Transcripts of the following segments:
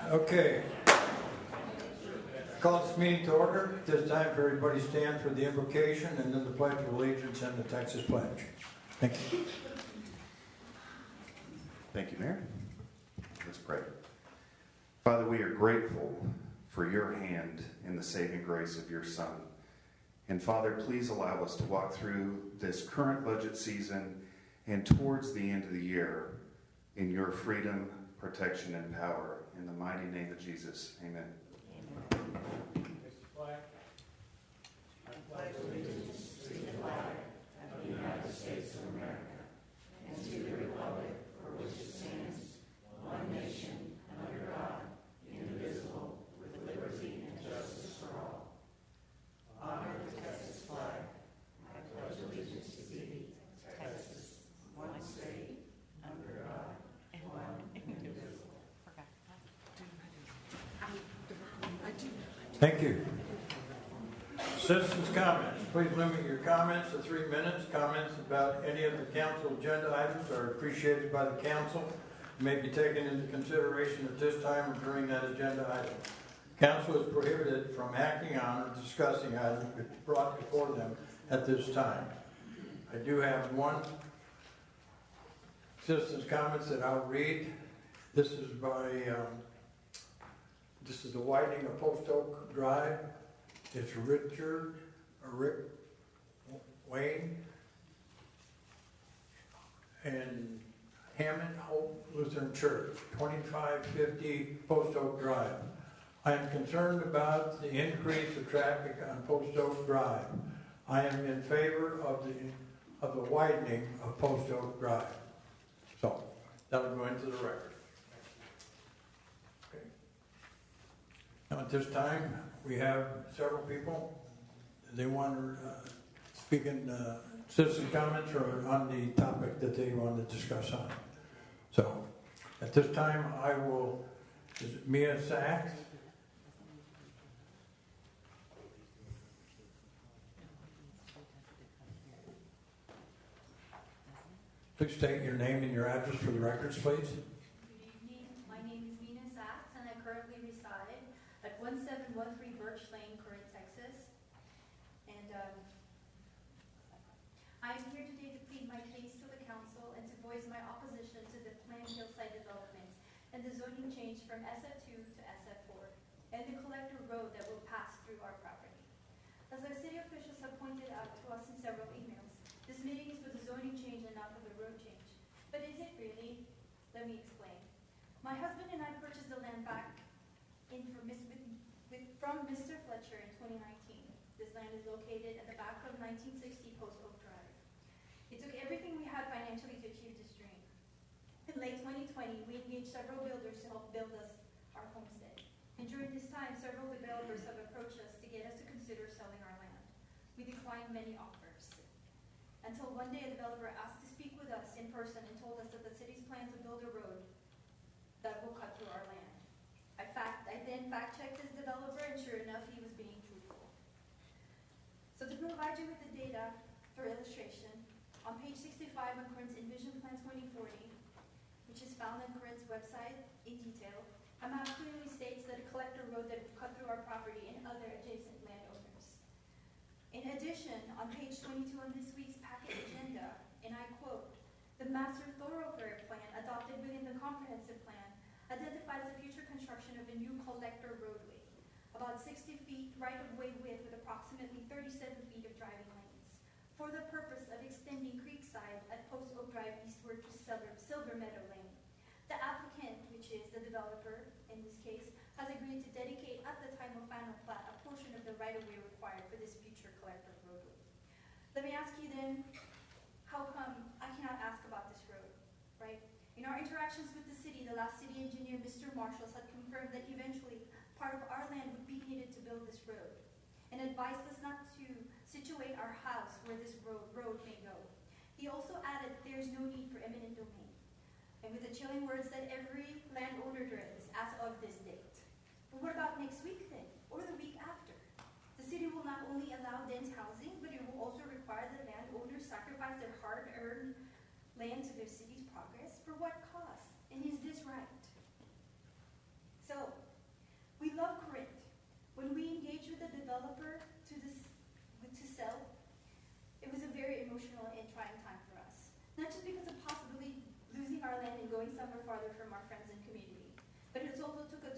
Okay. Call this meeting to order. This time, for everybody stand for the invocation and then the Pledge of Allegiance and the Texas Pledge. Thank you. Thank you, Mayor. Let's pray. Father, we are grateful for your hand in the saving grace of your Son. And Father, please allow us to walk through this current budget season and towards the end of the year in your freedom, protection, and power. In the mighty name of Jesus, amen. I pledge allegiance to the flag of the United States of America and to the republic for which it stands, one nation, under God, indivisible, with liberty and justice for all. Honor the Texas flag. I pledge allegiance to thee, Texas, one state, under God, one indivisible. Thank you. Citizens' comments. Please limit your comments to 3 minutes. Comments about any of the council agenda items are appreciated by the council and may be taken into consideration at this time or during that agenda item. Council is prohibited from acting on or discussing items brought before them at this time. I do have one citizens' comments that I'll read. This is this is the widening of Post Oak Drive. It's Rick Wayne and Hammond Hope Lutheran Church, 2550 Post Oak Drive. I am concerned about the increase of traffic on Post Oak Drive. I am in favor of the widening of Post Oak Drive. So that will go into the record. Okay. Now at this time, we have several people. They want to speak in citizen comments or on the topic that they want to discuss on. So at this time, I will, is it Mia Sachs? Please state your name and your address for the records, please. Good evening. My name is Mina Sachs, and I currently reside at 1713 Birch Lane, Corinth, Texas. And I am here today to plead my case to the council and to voice my opposition to the planned hillside development and the zoning change from SF2 to SF4 and the collector road that will pass through our property. As our city officials have pointed out to us in several emails, this meeting is for the zoning change and not for the road change. But is it really? Let me explain. My husband and I purchased the land back from Mr. Fletcher in 2019. This land is located at the back of 1960 Post Oak Drive. It took everything we had financially to achieve this dream. In late 2020, we engaged several builders to help build us our homestead. And during this time, several developers have approached us to get us to consider selling our land. We declined many offers. Until one day a developer asked to speak with us in person and told us that the city's plan to build a road that will cut through our land. I then fact-checked this developer, and sure enough, he was being truthful. So to provide you with the data for illustration, on page 65 of Corinth's Envision Plan 2040, which is found on Corinth's website in detail, a map clearly states that a collector road that will cut through our property and other adjacent landowners. In addition, on page 22 on this week's packet agenda, and I quote, "The master thoroughfare plan adopted within the comprehensive plan identifies the future construction of a new collector roadway, about 60 feet right-of-way width with approximately 37 feet of driving lanes, for the purpose of extending Creekside at Post Oak Drive eastward to Silver Meadow Lane. The applicant, which is the developer in this case, has agreed to dedicate at the time of final plat a portion of the right-of-way required for this future collector roadway." Let me ask you then, how come I cannot ask about this road, right? In our interactions with the city, the last city engineer, Mr. Marshalls, had confirmed that eventually part of our land would be needed to build this road and advised us not to situate our house where this road may go. He also added that there is no need for eminent domain, and with the chilling words that every landowner dreads as of this date. But what about next week then, or the week after? The city will not only allow dense housing, but it will also require that landowners sacrifice their hard-earned land to their city's progress. For what cost? And is this right? So father from our friends and community. But it also took a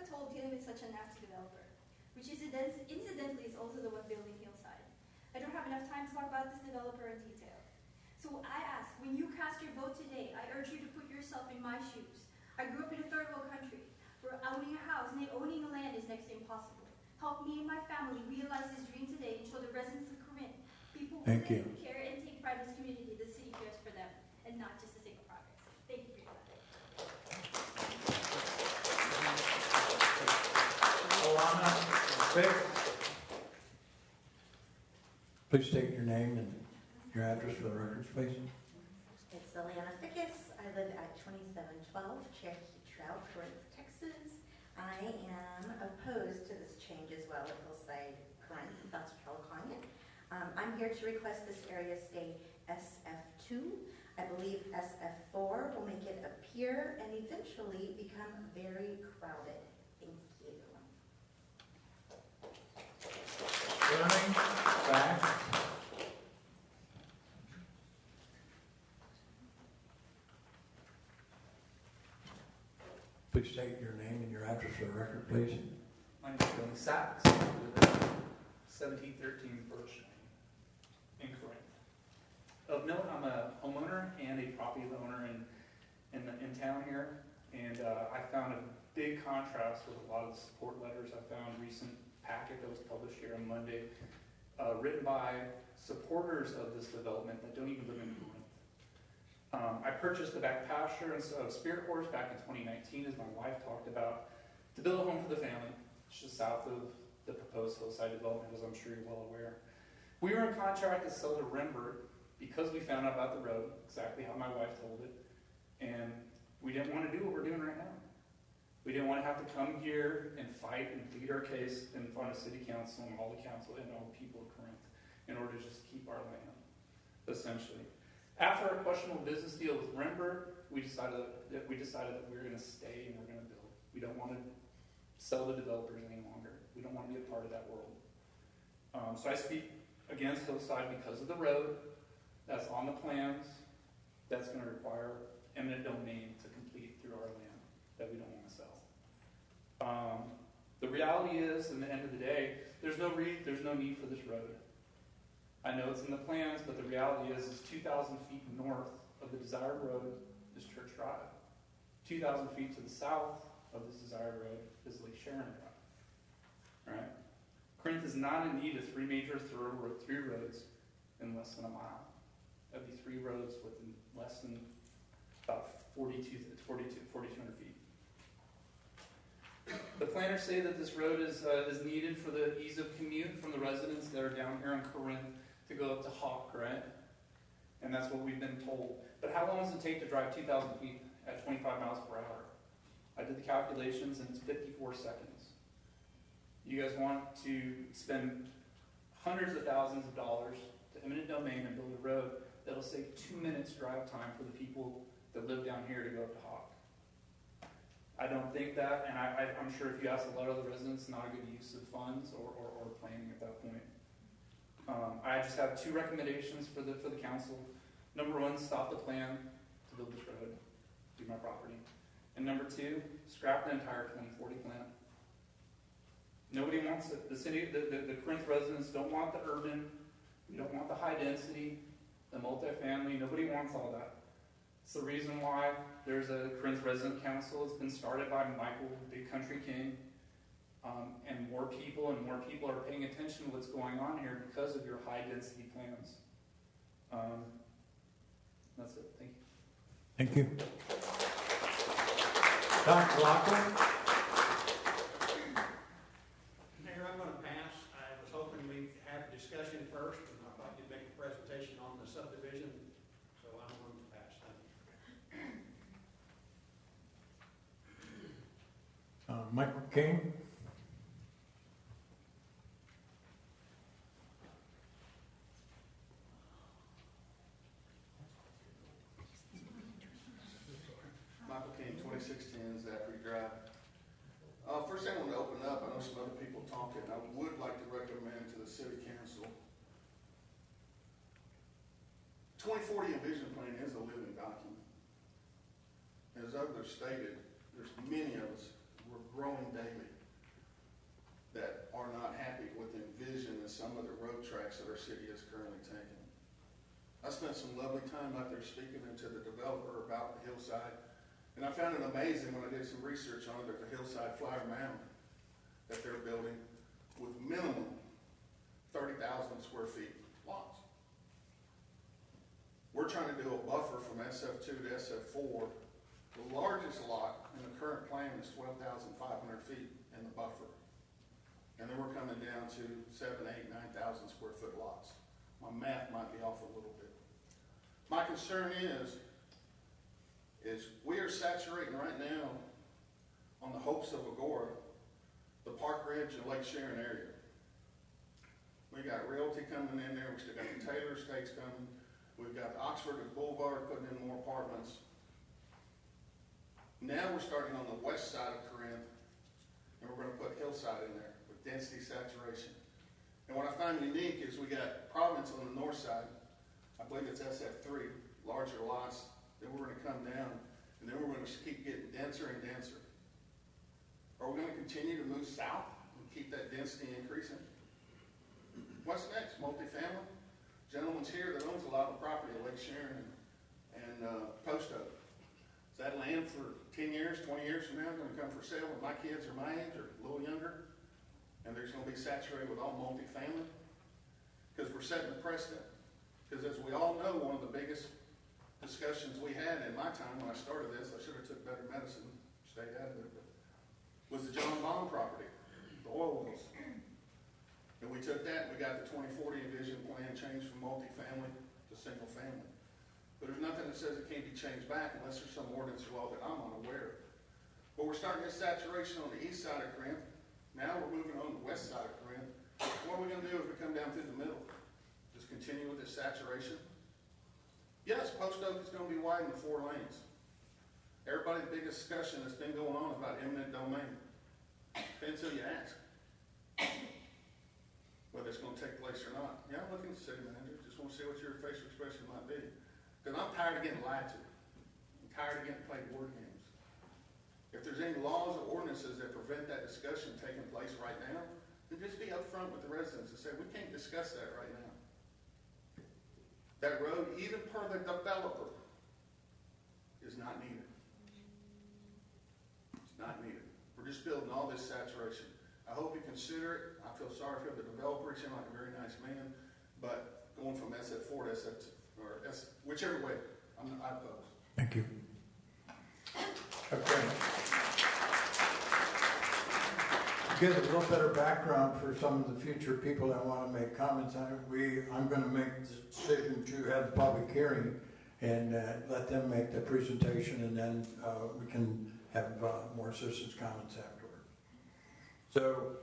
toll dealing with such a nasty developer, which incidentally is also the one building Hillside. I don't have enough time to talk about this developer in detail. So I ask, when you cast your vote today, I urge you to put yourself in my shoes. I grew up in a third world country where owning a house and owning a land is next to impossible. Help me and my family realize this dream today and show the residents of Corinth, people who Thank you. care and take pride in this community, the city cares for them, and not just a single project. Thank you for your time. Alana, Vic. Please state your name and your address for the records, please. It's Alana Fickus. I live at 2712 Cherokee Trail, Corinth, Texas. I am opposed to this change as well at Hillside, Corinth, if that's what y'all are calling it. I'm here to request this area stay SF2. I believe SF4 will make it appear and eventually become very crowded. Thank you. Learning, facts. Please state your name and your address for the record, please. My name is Billy Sachs. I live at 1713 Birch Lane in Corinth. Of note, I'm a homeowner and a property owner in town here, and I found a big contrast with a lot of the support letters. I found a recent packet that was published here on Monday, written by supporters of this development that don't even live in Corinth. I purchased the back pasture of Spirit Horse back in 2019, as my wife talked about, to build a home for the family. It's just south of the proposed Hillside development, as I'm sure you're well aware. We were in contract to sell to Rembert because we found out about the road, exactly how my wife told it, and we didn't want to do what we're doing right now. We didn't want to have to come here and fight and plead our case in front of city council and all the council and all the people of Corinth in order to just keep our land, essentially. After our questionable business deal with Rembert, we decided that we were going to stay and we're going to build. We don't want to sell to developers any longer. We don't want to be a part of that world. So I speak against Hillside because of the road that's on the plans that's going to require eminent domain to complete through our land that we don't want to sell. The reality is, in the end of the day, there's no need for this road. I know it's in the plans, but the reality is 2,000 feet north of the desired road is Church Drive. 2,000 feet to the south of this desired road is Lake Sharon Drive. Right? Corinth is not in need of three major through roads in less than a mile. That'd be three roads within less than about 4,200 feet. The planners say that this road is needed for the ease of commute from the residents that are down here in Corinth to go up to Hawk, right? And that's what we've been told. But how long does it take to drive 2,000 feet at 25 miles per hour? I did the calculations and it's 54 seconds. You guys want to spend hundreds of thousands of dollars to eminent domain and build a road that'll save 2 minutes drive time for the people that live down here to go up to Hawk. I don't think that, and I'm sure if you ask a lot of the residents, not a good use of funds or planning at that point. I just have two recommendations for the council. Number one, stop the plan to build this road through my property. And number two, scrap the entire 2040 plan. Nobody wants it. The city, the Corinth residents don't want the urban. We don't want the high density, the multifamily. Nobody wants all that. It's the reason why there's a Corinth Resident Council. It's been started by Michael, Big Country King. And more people are paying attention to what's going on here because of your high density plans. That's it. Thank you. Thank you. Dr. Lockwood? Mayor, I'm going to pass. I was hoping we'd have a discussion first, and I thought you'd make a presentation on the subdivision, so I'm going to pass. Thank you. Michael King? Michael King, 2610 Zachary Drive. First thing I want to open up, I know some other people talking. I would like to recommend to the City Council, 2040 Envision Plan is a living document. It is as others stated, there's many of us, we're growing daily, that are not happy with the vision and some of the road tracks that our city is currently taking. I spent some lovely time out there speaking to the developer about the hillside, and I found it amazing when I did some research on it, there's a hillside flower mound that they're building with minimum 30,000 square feet lots. We're trying to do a buffer from SF2 to SF4. The largest lot in the current plan is 12,500 feet in the buffer. And then we're coming down to 7,000, 8,000, 9,000 square foot lots. My math might be off a little bit. My concern is we are saturating right now on the hopes of Agora, the Park Ridge and Lake Sharon area. We got Realty coming in there. We still got the Taylor Estates coming. We've got Oxford and Boulevard putting in more apartments. Now we're starting on the west side of Corinth, and we're going to put Hillside in there with density saturation. And what I find unique is we got Providence on the north side. I believe it's SF3, larger lots. Then we're going to come down, and then we're going to keep getting denser and denser. Are we going to continue to move south and keep that density increasing? What's next? Multifamily? Gentleman's here that owns a lot of property at Lake Sharon and Post Oak. Is that land for 10 years, 20 years from now going to come for sale when my kids are my age or a little younger? And there's going to be saturated with all multifamily? Because we're setting the precedent. Because as we all know, one of the biggest discussions we had in my time when I started this, I should have took better medicine, stayed out of it, but was the John Bond property, the oil wells. And we took that, we got the 2040 vision plan changed from multifamily to single family. But there's nothing that says it can't be changed back unless there's some ordinance or law that I'm unaware of. But we're starting this saturation on the east side of Corinth. Now we're moving on the west side of Corinth. What are we going to do if we come down through the middle? Just continue with this saturation? Yes, Post Oak is going to be widened to 4 lanes. Everybody's big discussion that's been going on about eminent domain. Depends who you ask. Whether it's going to take place or not. Yeah, I'm looking at the city manager. Just want to see what your facial expression might be. Because I'm tired of getting lied to. I'm tired of getting played word games. If there's any laws or ordinances that prevent that discussion taking place right now, then just be upfront with the residents and say, we can't discuss that right now. That road, even per the developer, is not needed. It's not needed. We're just building all this saturation. I hope you consider it. I feel sorry for the developer. He seemed like a very nice man. But going from SF4 to SF2, or whichever way, I oppose. Thank you. Okay. Get a little better background for some of the future people that want to make comments on it. I'm going to make the decision to have the public hearing and let them make the presentation, and then we can have more citizens' comments afterward. So,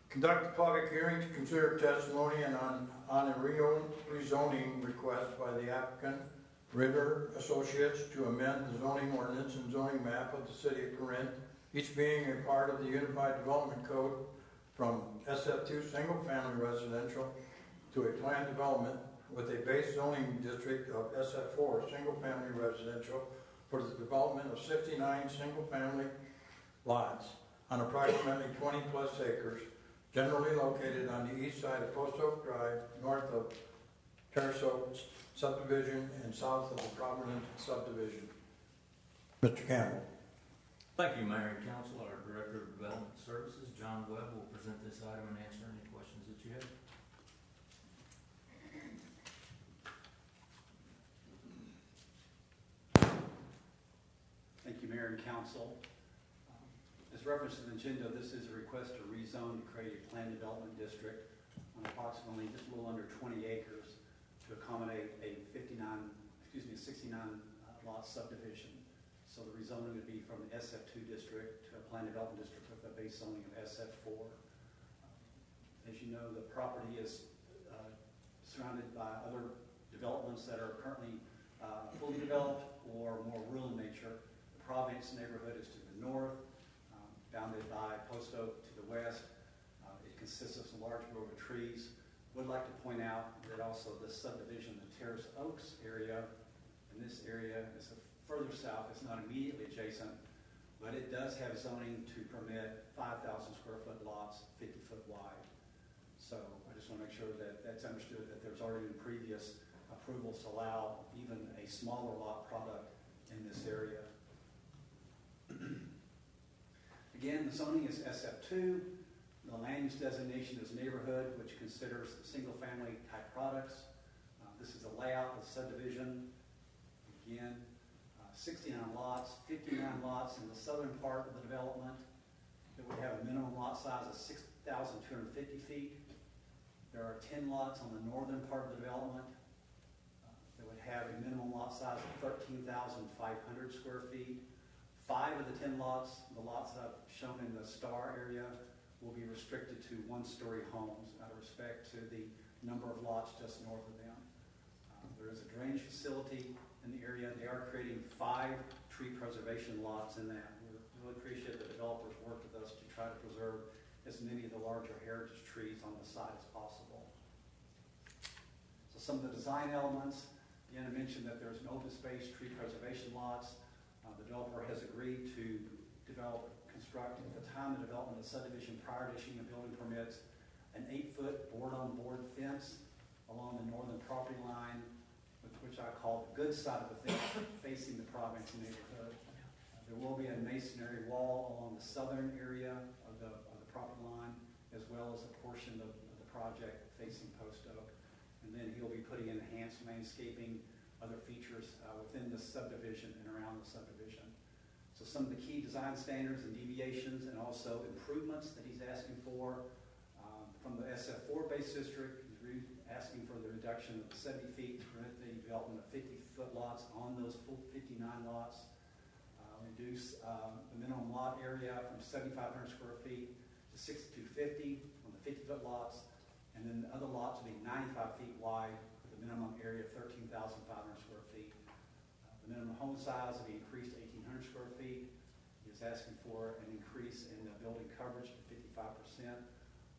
conduct a public hearing to consider testimony and on a rezoning request by the applicant, Ritter Associates, to amend the zoning ordinance and zoning map of the city of Corinth, each being a part of the Unified Development Code from SF2 single-family residential to a planned development with a base zoning district of SF4 single-family residential for the development of 69 single-family lots on approximately 20-plus acres, generally located on the east side of Post Oak Drive, north of Terrace Oak subdivision, and south of the Providence subdivision. Mr. Campbell. Thank you, Mayor and Council. Our Director of Development Services, John Webb, will present this item and answer any questions that you have. Thank you, Mayor and Council. As referenced in the agenda, this is a request to rezone to create a planned development district on approximately just a little under 20 acres to accommodate a 69 lot subdivision. So the rezoning would be from the SF2 district to a planned development district with a base zoning of SF4. As you know, the property is surrounded by other developments that are currently fully developed or more rural in nature. The Providence neighborhood is to the north, bounded by Post Oak to the west. It consists of some large grove of trees. Would like to point out that also the subdivision, the Terrace Oaks area, in this area is a further south. It's not immediately adjacent, but it does have zoning to permit 5,000 square foot lots, 50 foot wide. So I just want to make sure that that's understood, that there's already been previous approvals to allow even a smaller lot product in this area. Again, the zoning is SF2. The land use designation is neighborhood, which considers single-family type products. This is a layout of subdivision. Again, 69 lots, 59 lots in the southern part of the development that would have a minimum lot size of 6,250 feet. There are 10 lots on the northern part of the development that would have a minimum lot size of 13,500 square feet. 5 of the 10 lots, the lots that I've shown in the star area, will be restricted to one-story homes out of respect to the number of lots just north of them. There is a drainage facility in the area. They are creating 5 tree preservation lots in that. We really appreciate the developers worked with us to try to preserve as many of the larger heritage trees on the site as possible. So some of the design elements, again, I mentioned that there's an open space tree preservation lots. The developer has agreed to construct at the time of the development of the subdivision prior to issuing a building permits, an 8-foot board-on-board fence along the northern property line, which I call the good side of the fence, facing the Providence neighborhood. There will be a masonry wall along the southern area of the property line, as well as a portion of the project facing Post Oak. And then he'll be putting in enhanced landscaping, other features within the subdivision and around the subdivision. So some of the key design standards and deviations and also improvements that he's asking for from the SF4 base district, he's asking for the reduction of 70 feet to permit the development of 50-foot lots on those full 59 lots. Reduce the minimum lot area from 7,500 square feet to 6,250 on the 50-foot lots, and then the other lots will be 95 feet wide with a minimum area of 13,500 square feet. The minimum home size will be increased to 1,800 square feet. He is asking for an increase in the building coverage to 55%.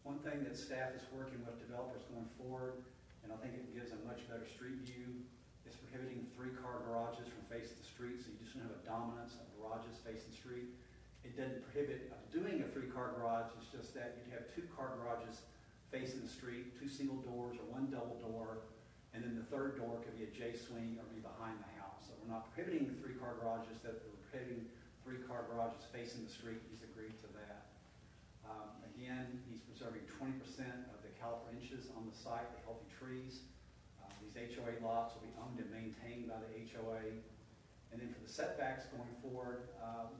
One thing that staff is working with developers going forward, and I think it gives a much better street view, is prohibiting 3-car garages from facing the street, so you just don't have a dominance of garages facing the street. It doesn't prohibit doing a 3-car garage, it's just that you'd have 2-car garages facing the street, 2 single doors or 1 double door, and then the third door could be a J-swing or be behind the house. So we're not prohibiting 3-car garages, that we're prohibiting 3-car garages facing the street. He's agreed to that. Again, he's preserving 20% of the caliper inches on the site, the healthy trees. These HOA lots will be owned and maintained by the HOA. And then for the setbacks going forward,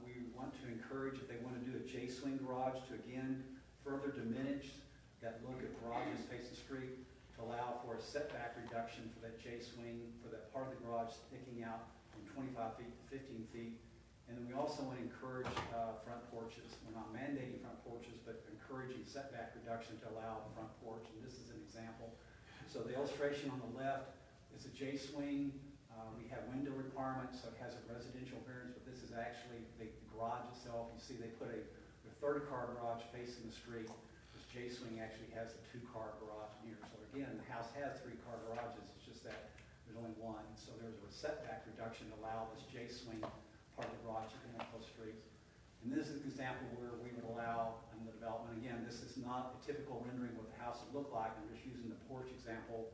we want to encourage, if they want to do a J-swing garage, to again further diminish that look at garages facing the street, to allow for a setback reduction for that J-swing, for that part of the garage sticking out from 25 feet to 15 feet. And then we also want to encourage front porches. We're not mandating front porches, but encouraging setback reduction to allow the front porch. And this is an example. So the illustration on the left is a J-swing. We have window requirements, so it has a residential variance, but this is actually the garage itself. You see they put a 3rd-car garage facing the street. This J-swing actually has a 2-car garage here. So again, the house has 3-car garages. It's just that there's only one. So there's a setback reduction to allow this J-swing part of the garage to connect those streets. And this is an example where we would allow in the development. Again, this is not a typical rendering of what the house would look like. I'm just using the porch example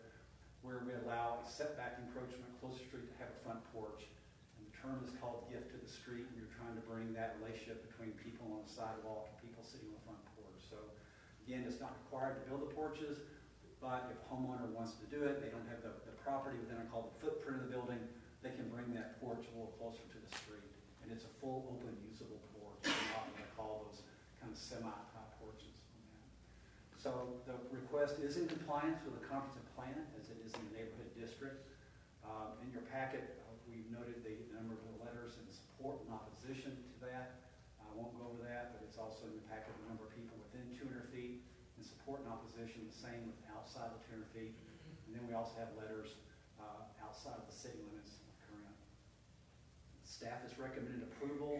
where we allow a setback encroachment close to the street to have a front porch. And the term is called gift to the street, and you're trying to bring that relationship between people on the sidewalk and people sitting on the front porch. So again, it's not required to build the porches, but if a homeowner wants to do it, they don't have the property within the footprint of the building, they can bring that porch a little closer to the street. And it's a full, open, usable porch. It's not what I call those kind of semi-type porches. So the request is in compliance with the comprehensive plan, as it is in the neighborhood district. In your packet, we've noted the number of letters in support and opposition to that. I won't go over that, but it's also in the packet the number of people within 200 feet in support and opposition, the same with outside of 200 feet. And then we also have letters outside of the city limits of Corinth. Staff has recommended approval.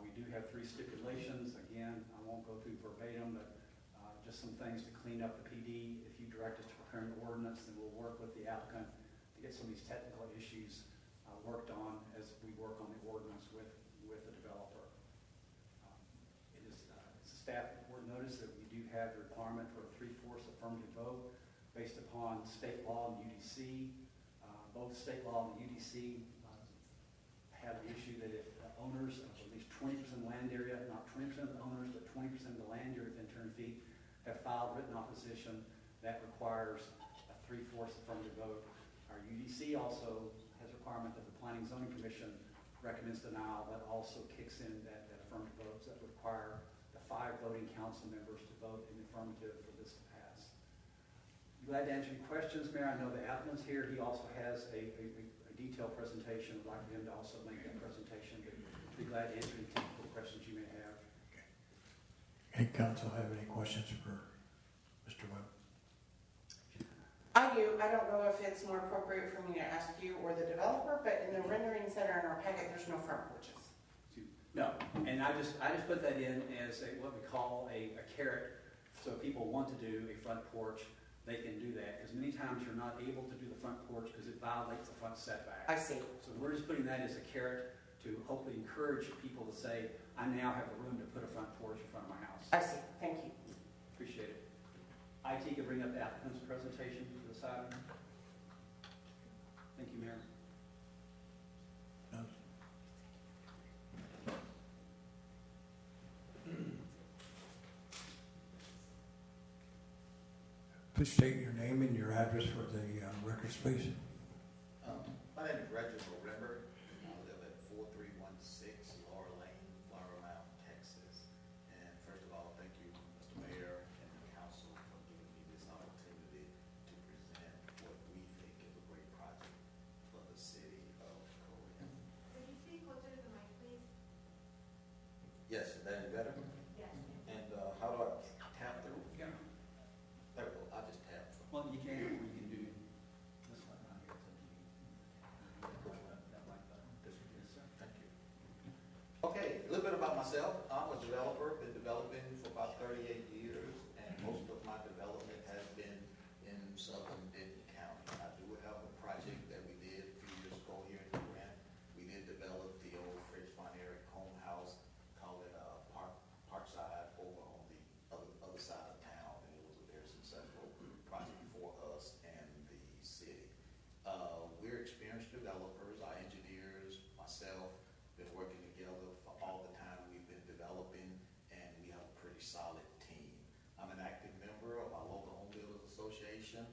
We do have 3 stipulations. Again, I won't go through verbatim, but just some things to clean up the PD. If you direct us to prepare an ordinance, then we'll work with the applicant to get some of these technical issues worked on as we work on the ordinance with the developer. It is, it's a staff board notice that we do have the requirement for a 3/4 affirmative vote based upon state law and UDC. Both state law and UDC have the issue that if owners of at least 20% of the land area, not 20% of the owners, but 20% of the land area within 200 feet, have filed written opposition, that requires a 3/4 affirmative vote. Our UDC also has a requirement that the Planning and Zoning Commission recommends denial, that also kicks in that affirmative votes that require the 5 voting council members to vote in the affirmative for this to pass. Glad to answer your questions, Mayor. I know the applicant's here. He also has a detailed presentation. I'd like for him to also make that presentation, but be glad to answer any technical questions you may have. Any council have any questions for Mr. Webb? I do. I don't know if it's more appropriate for me to ask you or the developer, but in the renderings that are in our packet, there's no front porches. No, and I just put that in as what we call a carrot, so if people want to do a front porch, they can do that, because many times you're not able to do the front porch because it violates the front setback. I see. So we're just putting that as a carrot to hopefully encourage people to say, I now have the room to put a front porch in front of my house. I see. Thank you. Appreciate it. IT can bring up the applicant's presentation to the side. Thank you, Mayor. No. Please state your name and your address for the records, please. My name is Reginald Rimmer. I live at 4316 Laura Lane, Flower Mound, Texas. And first of all, thank you, Mr. Mayor and the council, for giving me this opportunity to present what we think is a great project for the city of Corinth. Could you speak closer to the mic, please? Yes, is that any better? Yes. And how do I tap through? Yeah. There we go. I just tap through. Well, you can do this one right here. It's up to you. That like button. This one, yes, sir. Thank you. Okay, a little bit about myself. I'm a developer, been developing for about 38 years, and most of my development has been in southern Denton County. I do have a project that we did a few years ago here in Corinth. We did develop the old Fritz Von Erich home house, call it Parkside, over on the other side of town, and it was a very successful project for us and the city. We're experienced developers, our engineers, myself, been working together for all the time we've been developing, and we have a pretty solid team. I'm an active member of our local Home Builders Association,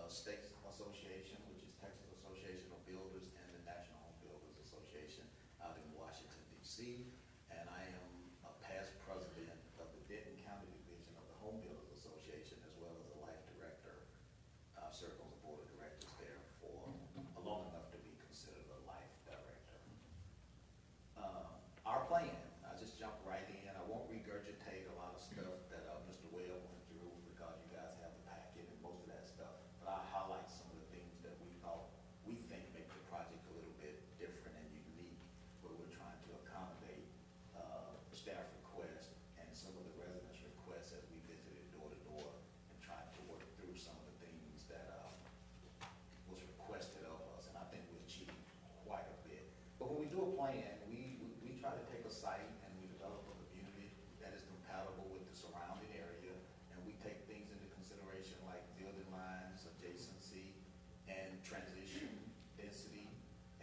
State Association, which is Texas Association of Builders, and the National Home Builders Association out in Washington, D.C., and I am a past president of the Denton County Division of the Home Builders Association, as well as a life director. I've served on the board of directors there for long enough to be considered a life director. Our plan, I just jump right in. I won't regurgitate a lot of stuff that Mr. Webb went through, because you guys have the packet and most of that stuff, but I'll highlight some of the things that we think make the project a little bit different and unique, where we're trying to accommodate staff requests and some of the residents' requests as we visited door to door and tried to work through some of the things that was requested of us, and I think we achieved quite a bit. But when we do a plan, we try to take a site and we develop a community that is compatible with the surrounding area, and we take things into consideration like building lines, adjacency, and transition density,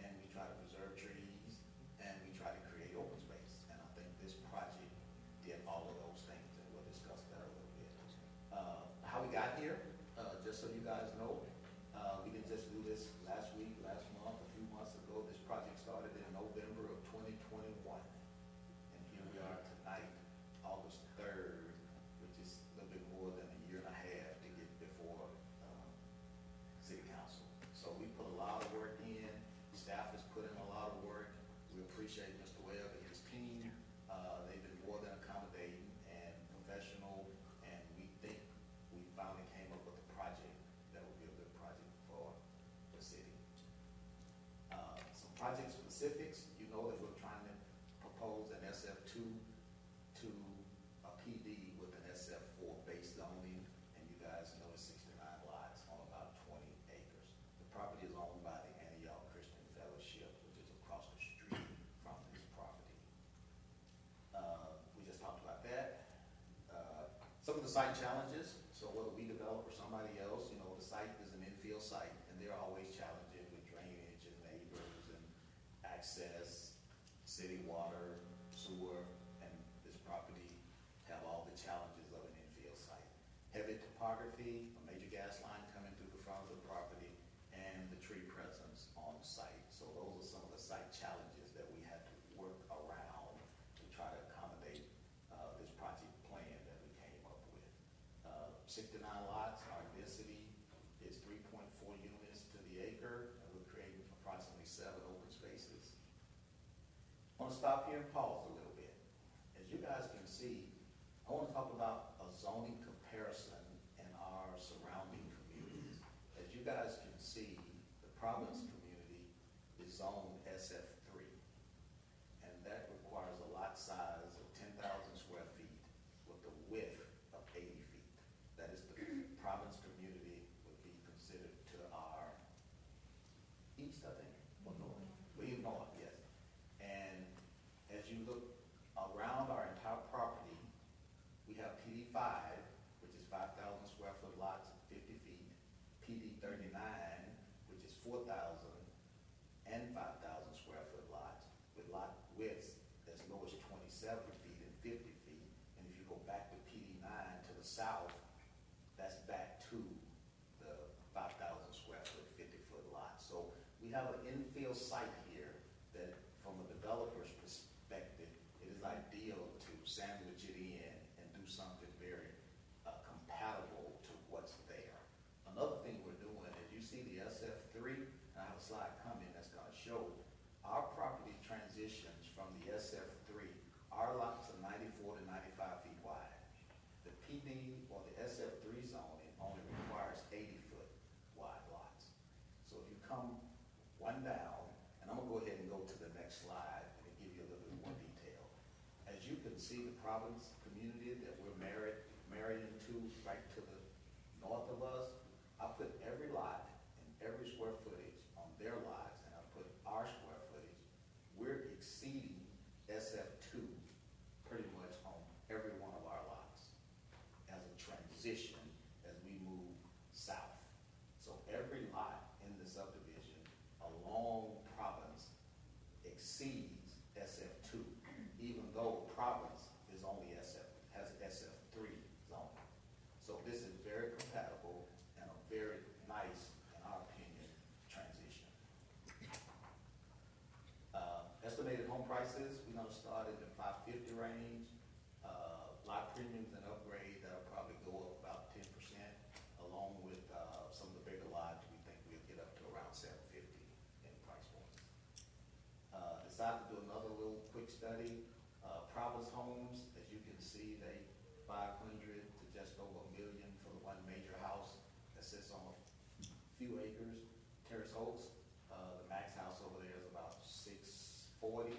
and we try to preserve trees, and we try to create open space. And I think this project did all of those things, and we'll discuss that a little bit. How we got here, just so you guys know, we didn't just do this last week, last month, a few months ago. This project started in November of 2021. And here we are tonight, August 3rd, which is a little bit more than a year and a half to get before City Council. So we put a lot of work in. Staff has put in a lot of work. We appreciate Mr. Webb and his team. They've been more than accommodating and professional, and we think we finally came up with a project that will Some of the site challenges, so whether we develop or somebody else, you know, the site is an infill site, and they're always challenging with drainage and neighbors and access, city water, sewer, and this property have all the challenges of an infill site. Heavy topography, a major gas line coming through the front of the property, and the tree presence on site. So those are some of the site challenges that we had to work around to try to accommodate this project plan that we came up with. 69 lots, our density is 3.4 units to the acre, and we're creating approximately 7 open spaces. I want to stop here and pause a little bit. As you guys can see, I want to talk about a zoning comparison in our surrounding communities. As you guys can see, the Providence community is zoned SF3, and that requires a lot size of 10,000 square feet with a width of 80 feet. That is the Providence community would be considered to our east, I think, or north. Well, north, yes. And as you look around our entire property, we have PD 5, which is 5,000 square foot lots at 50 feet, PD 39, which is 4,000 and 5,000 square foot lots, with lot widths as low as 27 feet and 50 feet. And if you go back to PD 9 to the south, that's back to the 5,000 square foot, 50-foot lot. So we have an infill site here that, from a developer's perspective, it is ideal to sandwich it in and do something very compatible to what's there. Another thing we're doing, as you see the SF3, and I have a slide coming that's going to show our property transitions from the SF3. Our lots are 94 to 95 feet wide. The PD or the SF3 zoning only requires 80-foot wide lots. So if you come one down, and I'm going to go ahead and go to the next slide and give you a little bit more detail. As you can see, the Providence community that we're married into right to the north of us, I put every lot and every square footage on their lots, and I put our square footage. We're exceeding SF2 pretty much on every one of our lots as a transition as we move south. So every lot in the subdivision along Providence exceeds SF2, even though Providence is only has SF3 zoning. So this is very compatible and a very nice, in our opinion, transition. Estimated home prices, we're going to start in the 550 range. Lot premiums and upgrade, that'll probably go up about 10%, along with some of the bigger lots. We think we'll get up to around 750 in price points. Decided to do another little quick study. Providence homes, as you can see, they 500 to just over $1 million for the one major house that sits on a few acres. Terrace Oaks, the max house over there is about 640,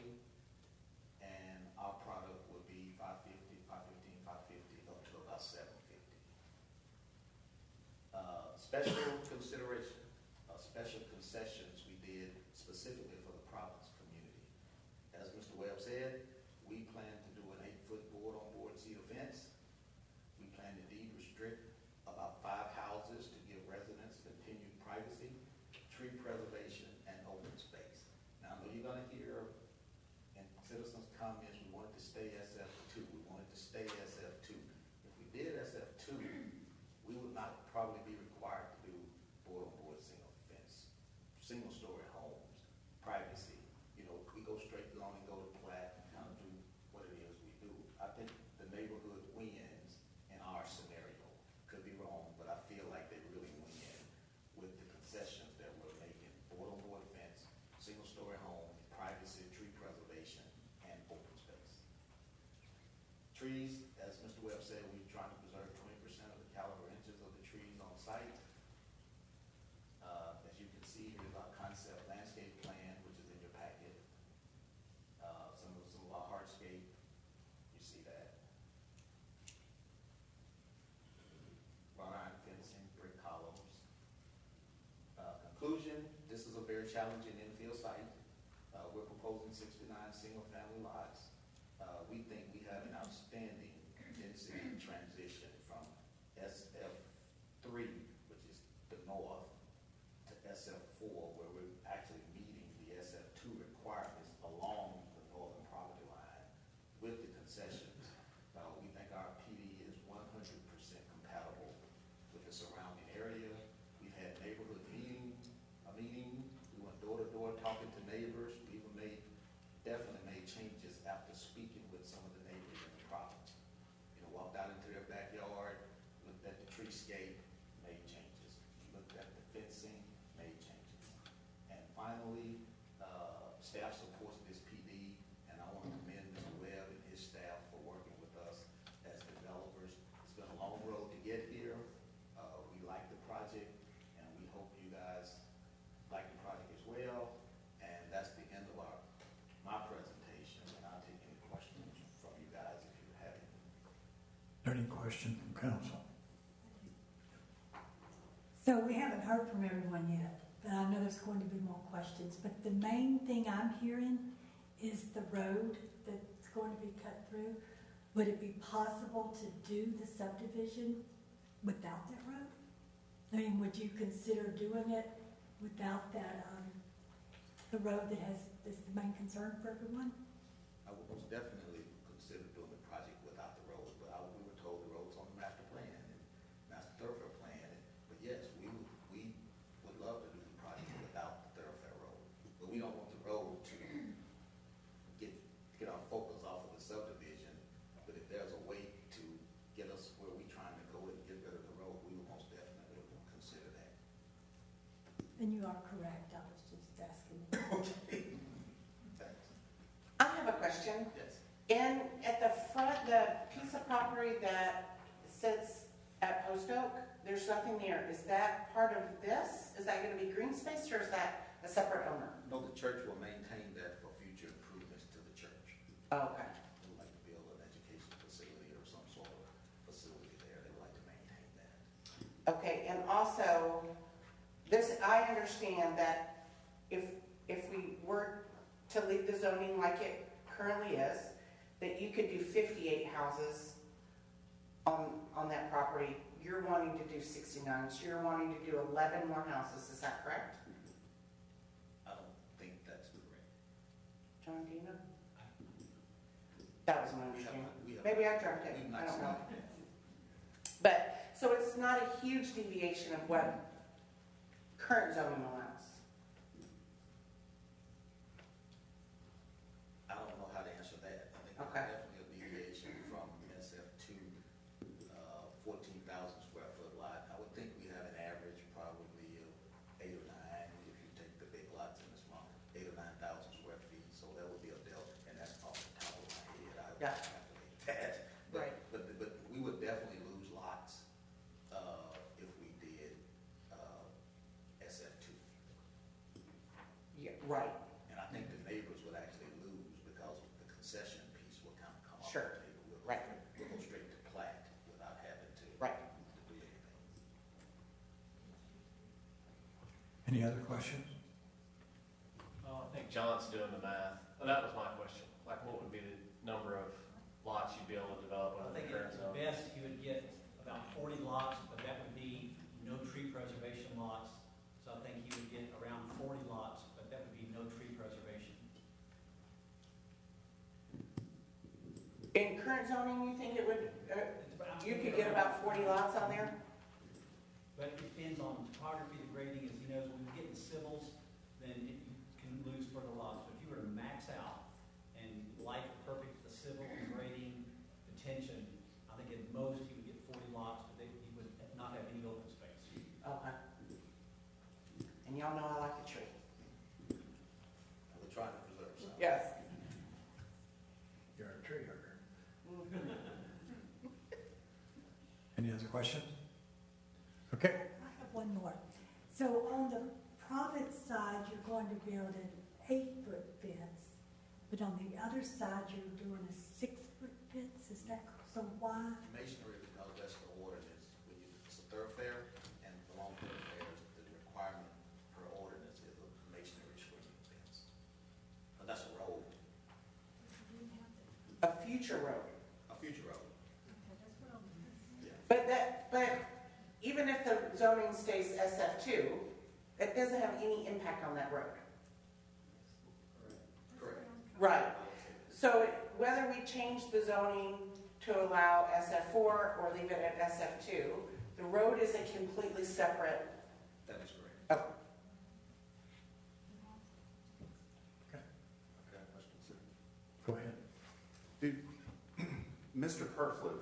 and our product would be 515, 550, up to about 750. Special consideration, special concessions we did specifically for the Providence community. As Mr. Webb said, we plan to do an 8-foot board-on-board cedar fence. We plan to deed restrict about 5 houses to give residents continued privacy, tree preservation, and open space. Now, I know you're going to hear in citizens' comments, we wanted to stay SF2. We wanted to stay SF2. If we did SF2, we would not probably be required to do board-on-board single landscape, made changes. Looked at the fencing, made changes. And finally, staff supports this PD, and I want to commend Mr. Webb and his staff for working with us as developers. It's been a long road to get here. We like the project, and we hope you guys like the project as well. And that's the end of my presentation, and I'll take any questions from you guys if you have any. Any questions from council? So we haven't heard from everyone yet, but I know there's going to be more questions. But the main thing I'm hearing is the road that's going to be cut through. Would it be possible to do the subdivision without that road? I mean, would you consider doing it without that, the road that is the main concern for everyone? I would most definitely consider doing the project without the road, but we were told the road's on the master plan and master thoroughfare plan. But yes, we would love to do the project without the thoroughfare road. But we don't want the road to get our focus off of the subdivision. But if there's a way to get us where we're trying to go and get rid of the road, we would most definitely consider that. And you are correct. I was just asking. Okay. Thanks. I have a question. Yes. At the front, the piece of property that sits at Post Oak, there's nothing there. Is that part of this? Is that going to be green space, or is that a separate owner? No, the church will maintain that for future improvements to the church. Oh, okay. They would like to build an education facility or some sort of facility there. They would like to maintain that. Okay, and also, I understand that if we were to leave the zoning like it currently is, that you could do 58 houses on that property. You're wanting to do 69, so you're wanting to do 11 more houses, is that correct? I don't think that's correct. John, do you know? That was my understanding. Maybe I dreamt it, I don't know. But, so it's not a huge deviation of what current zoning allows. I don't know how to answer that. I think Okay. it's definitely a deviation from SF2, 14,000 square foot lot. I would think we have an average probably of 8 or 9, if you take the big lots in the small, 8 or 9,000 square feet. So that would be a delta, and that's off the top of my head. I would Yeah. calculate that. Right. But we would definitely lose lots if we did SF2. Yeah, right. And I think the neighbors would actually lose because the concession piece will kind of come off Sure. the table. Right. We'll go straight to plat without having to Right. do anything. Any other questions? I think John's doing the math. That was my question. Like, what would be the number of lots you'd be able to develop I under the think current at zone? best, you would get about 40 lots, but that would be no tree preservation lots. So I think you would get around 40 lots, but that would be no tree preservation. In current zoning, you think it would, you could get about 40 lots on there? But it depends on topography, the grading, as he knows, when you get in civils, then you can lose further lots. But if you were to max out and like perfect the civil and grading, the tension, I think at most you would get 40 lots, but you would not have any open space. Okay. And y'all know I like a tree. And we're trying to preserve some. Yes. You're a tree hugger. Any other questions? Okay. I have one more. So on the Providence side, you're going to build an 8-foot fence, but on the other side, you're doing a 6-foot fence. Is that so? Why? Masonry, because that's the ordinance. When it's a thoroughfare, and along thoroughfares, the requirement per ordinance is a masonry screening fence. But that's a road, A future road. a future road. But even if the zoning stays SF2, it doesn't have any impact on that road. Correct. Right. So whether we change the zoning to allow SF4 or leave it at SF2, the road is a completely separate. That is correct. Oh, Okay, questions, sir? Go ahead. Mr. Herfliff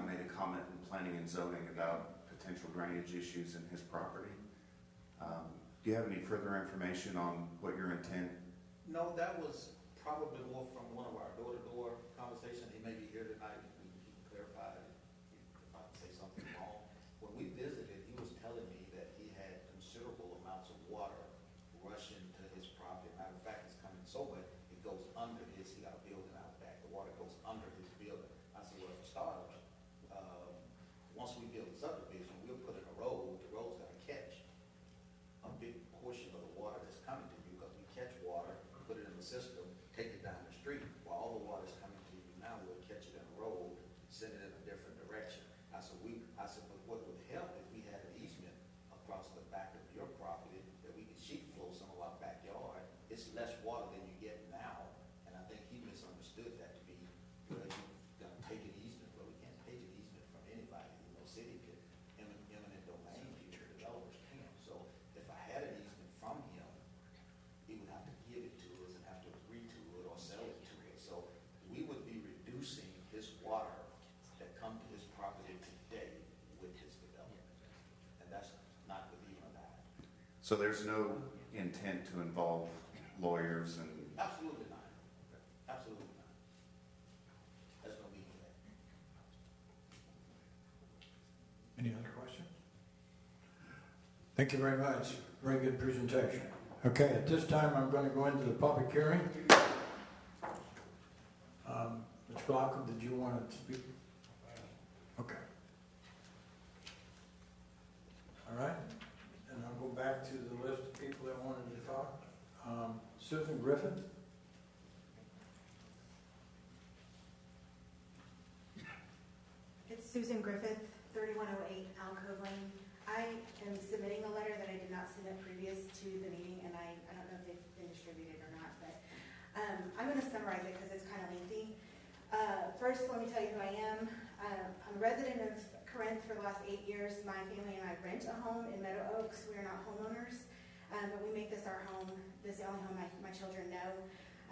made a comment in planning and zoning about potential drainage issues in his property. Do you have any further information on what your intent? No, that was probably more from one of our door-to-door conversations. He may be here tonight, he can clarify if I say something wrong. When we visited, he was telling me that he had considerable amounts of water rushing to his property. Matter of fact, it's coming so wet, it goes under he got a building out back, the water goes under his building. I said, well, for starters, once we build the subdivision, we'll put in a road, the road's gonna catch a big portion of the water that's coming to you, because we catch water, put it in the system, take it down the street. While all the water's coming to you now, we'll catch it in a road, send it in a different direction. I said, but what would help if we had an easement across the back of your property that we could sheet flow some of our backyard? It's less water than you get now, and I think he misunderstood that to be, well, you're gonna take an easement. Well, we can't take an easement from anybody. You know, city could, eminent domain, future developers can. So if I had an easement from him, he would have to give it to us and have to agree to it or sell it to us. So we would be reducing his water that come to his property today with his development. And that's not with even that. So there's no intent to involve lawyers and... Absolutely not. Absolutely not. There's no need for that. Any other questions? Thank you very much. Very good presentation. Okay, at this time, I'm going to go into the public hearing. Mr. Glocker, did you want to speak? Okay. All right. And I'll go back to the list of people that wanted to talk. Susan Griffin. It's Susan Griffith, 3108 Alcove Lane. I am submitting a letter that I did not submit previous to the meeting, and I don't know if they've been distributed or not, but I'm going to summarize it because it's kind of lengthy. First, let me tell you who I am. I'm a resident of Corinth for the last 8 years. My family and I rent a home in Meadow Oaks. We are not homeowners, but we make this our home. This is the only home my children know.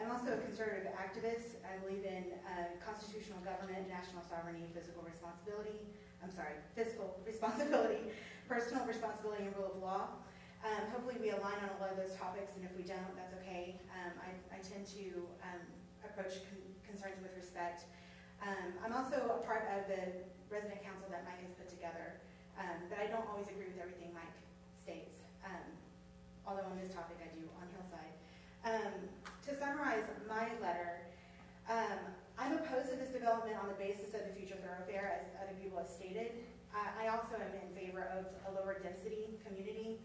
I'm also a conservative activist. I believe in constitutional government, national sovereignty, fiscal responsibility, personal responsibility, and rule of law. Hopefully we align on a lot of those topics, and if we don't, that's okay. I tend to approach concerns with respect. I'm also a part of the resident council that Mike has put together, but I don't always agree with everything Mike states, although on this topic I do on Hillside. To summarize my letter, I'm opposed to this development on the basis of the future thoroughfare, as other people have stated. I also am in favor of a lower density community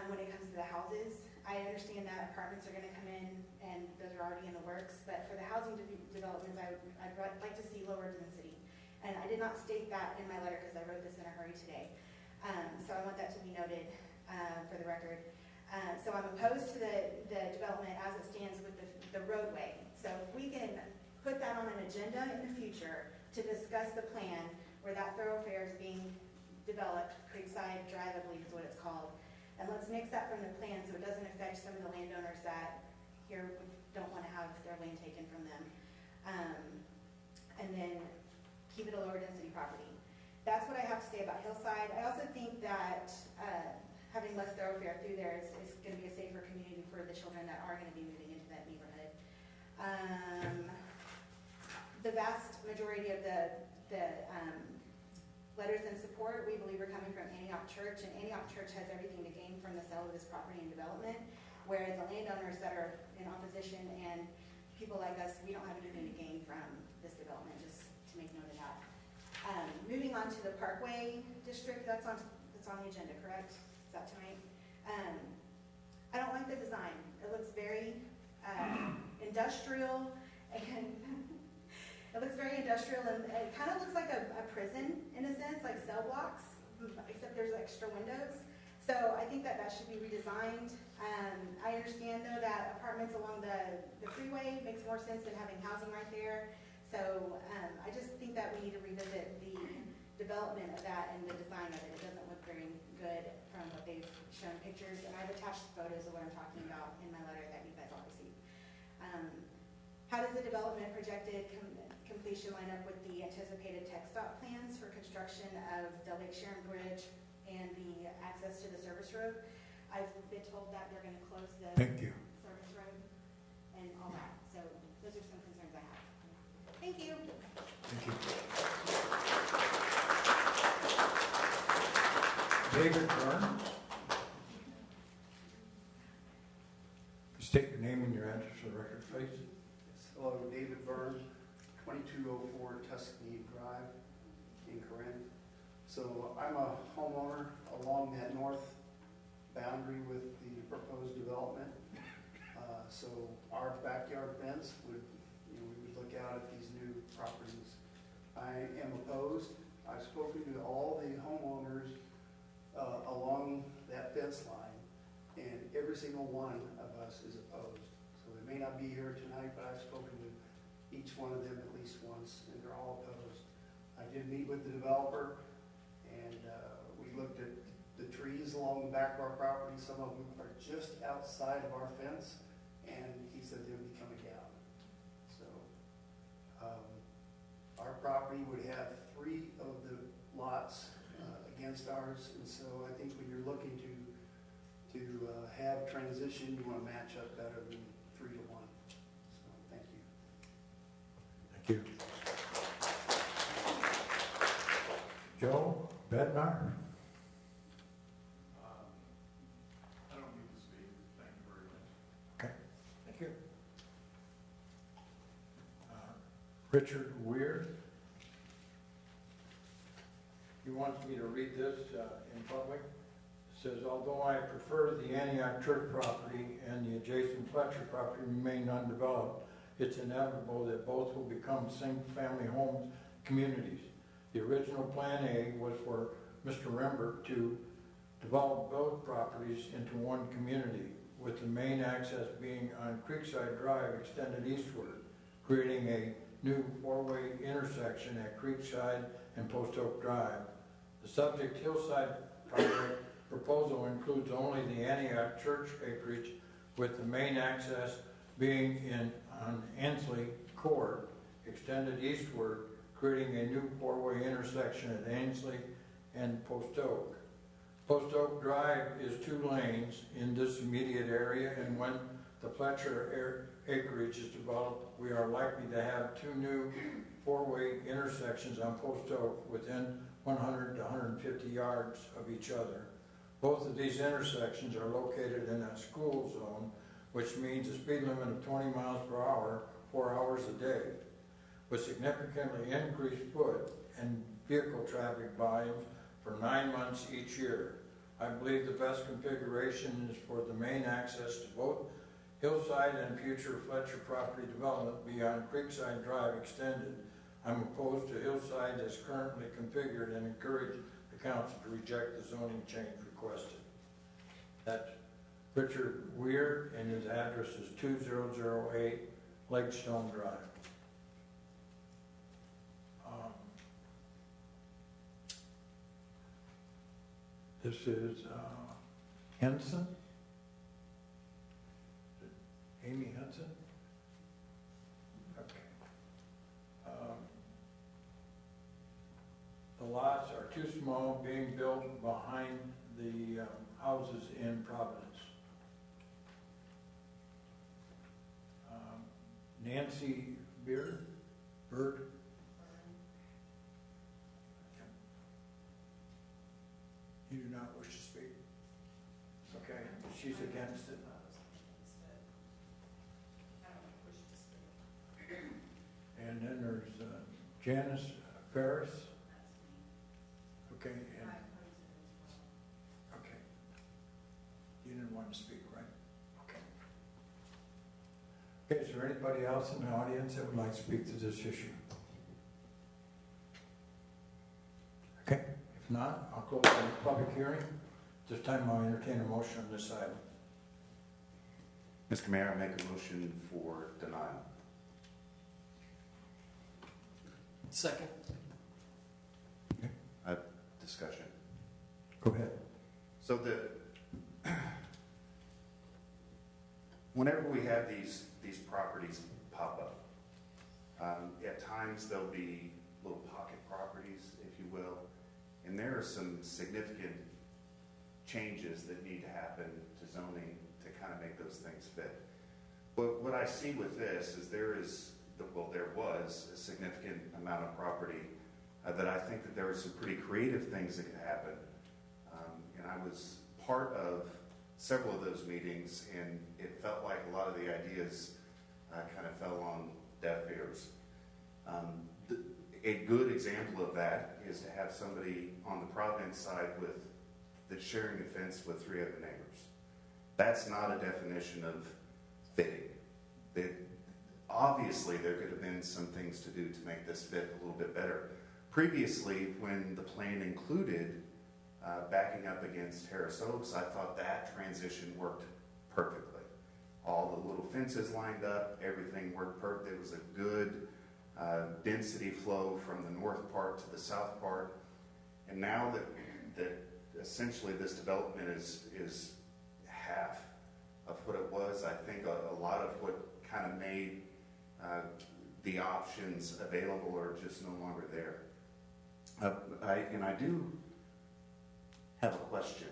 when it comes to the houses. I understand that apartments are going to come in, and those are already in the works, but for the housing developments, I'd like to see lower density. And I did not state that in my letter because I wrote this in a hurry today. So I want that to be noted for the record. So I'm opposed to the development as it stands with the roadway. So if we can put that on an agenda in the future to discuss the plan where that thoroughfare is being developed, Creekside Drive, I believe is what it's called. And let's mix that from the plan so it doesn't affect some of the landowners that here don't want to have their land taken from them. And then keep it a lower density property. That's what I have to say about Hillside. I also think that having less thoroughfare through there is going to be a safer community for the children that are going to be moving into that neighborhood. The vast majority of the letters in support, we believe, are coming from Antioch Church, and Antioch Church has everything to gain from the sale of this property and development, where the landowners that are in opposition and people like us, we don't have anything to gain from this development, just to make note of that. Moving on to the Parkway District, that's on the agenda, correct? Is that tonight? I don't like the design. It looks very industrial, and it looks very industrial, and it kind of looks like a prison in a sense, like cell blocks, except there's extra windows. So I think that should be redesigned. I understand though that apartments along the freeway makes more sense than having housing right there. So I just think that we need to revisit the development of that and the design of it. It doesn't look very good from what they've shown pictures, and I've attached photos of what I'm talking about in my letter that you guys all received. How does the development projected complete application line up with the anticipated TxDOT plans for construction of the Lake Sharon Bridge and the access to the service road. I've been told that they're gonna close the Thank you. service road and all that, so those are some concerns I have. Thank you. Thank you. David Byrne. State your name and your address for the record, please. Hello, David Byrne, 2204 Tuscany Drive in Corinth. So I'm a homeowner along that north boundary with the proposed development. So our backyard fence would, we would look out at these new properties. I am opposed. I've spoken to all the homeowners along that fence line, and every single one of us is opposed. So they may not be here tonight, but I've spoken to each one of them at least once, and they're all opposed. I did meet with the developer, and we looked at the trees along the back of our property. Some of them are just outside of our fence, and he said they would be coming down. So our property would have 3 of the lots against ours, and so I think when you're looking to have transition, you want to match up better than 3 to 1. So thank you. Thank you. Joe Bednar. I don't need to speak. Thank you very much. Okay, thank you. Richard Weir. He wants me to read this in public. It says, although I prefer the Antioch Church property and the adjacent Fletcher property remain undeveloped, it's inevitable that both will become single-family home communities. The original Plan A was for Mr. Rembert to develop both properties into one community, with the main access being on Creekside Drive extended eastward, creating a new 4-way intersection at Creekside and Post Oak Drive. The subject hillside project proposal includes only the Antioch Church acreage, with the main access being on Ansley Court, extended eastward, creating a new 4-way intersection at Ansley and Post Oak. Post Oak Drive is 2 lanes in this immediate area, and when the Fletcher acreage is developed, we are likely to have 2 new 4-way intersections on Post Oak within 100 to 150 yards of each other. Both of these intersections are located in a school zone, which means a speed limit of 20 miles per hour, 4 hours a day, with significantly increased foot and vehicle traffic volumes for 9 months each year. I believe the best configuration is for the main access to both hillside and future Fletcher property development beyond Creekside Drive extended. I'm opposed to hillside as currently configured and encourage the council to reject the zoning change requested. That's Richard Weir, and his address is 2008 Lakestone Drive. This is Henson. Amy Henson? Okay. The lots are too small, being built behind the houses in Providence. Nancy Bird? You do not wish to speak? Okay, she's against it. And then there's Janice Ferris. Okay, and, okay. You didn't want to speak, right? Okay. Okay, is there anybody else in the audience that would like to speak to this issue? Okay, if not, I'll close the public hearing. This time I'll entertain a motion on this item. Mr. Mayor, I make a motion for denial. Second. Discussion. Go ahead. So whenever we have these properties pop up, At times, there'll be little pocket properties, if you will, and there are some significant changes that need to happen to zoning to kind of make those things fit. But what I see with this is there was a significant amount of property that I think that there were some pretty creative things that could happen. And I was part of several of those meetings, and it felt like a lot of the ideas kind of fell on deaf ears. A good example of that is to have somebody on the Providence side that's sharing a fence with 3 other neighbors. That's not a definition of fitting. Obviously, there could have been some things to do to make this fit a little bit better. Previously, when the plan included backing up against Harris Oaks, I thought that transition worked perfectly. All the little fences lined up, everything worked perfect. It was a good density flow from the north part to the south part. And now that essentially this development is half of what it was, I think a lot of what kind of made the options available are just no longer there. I do have a question.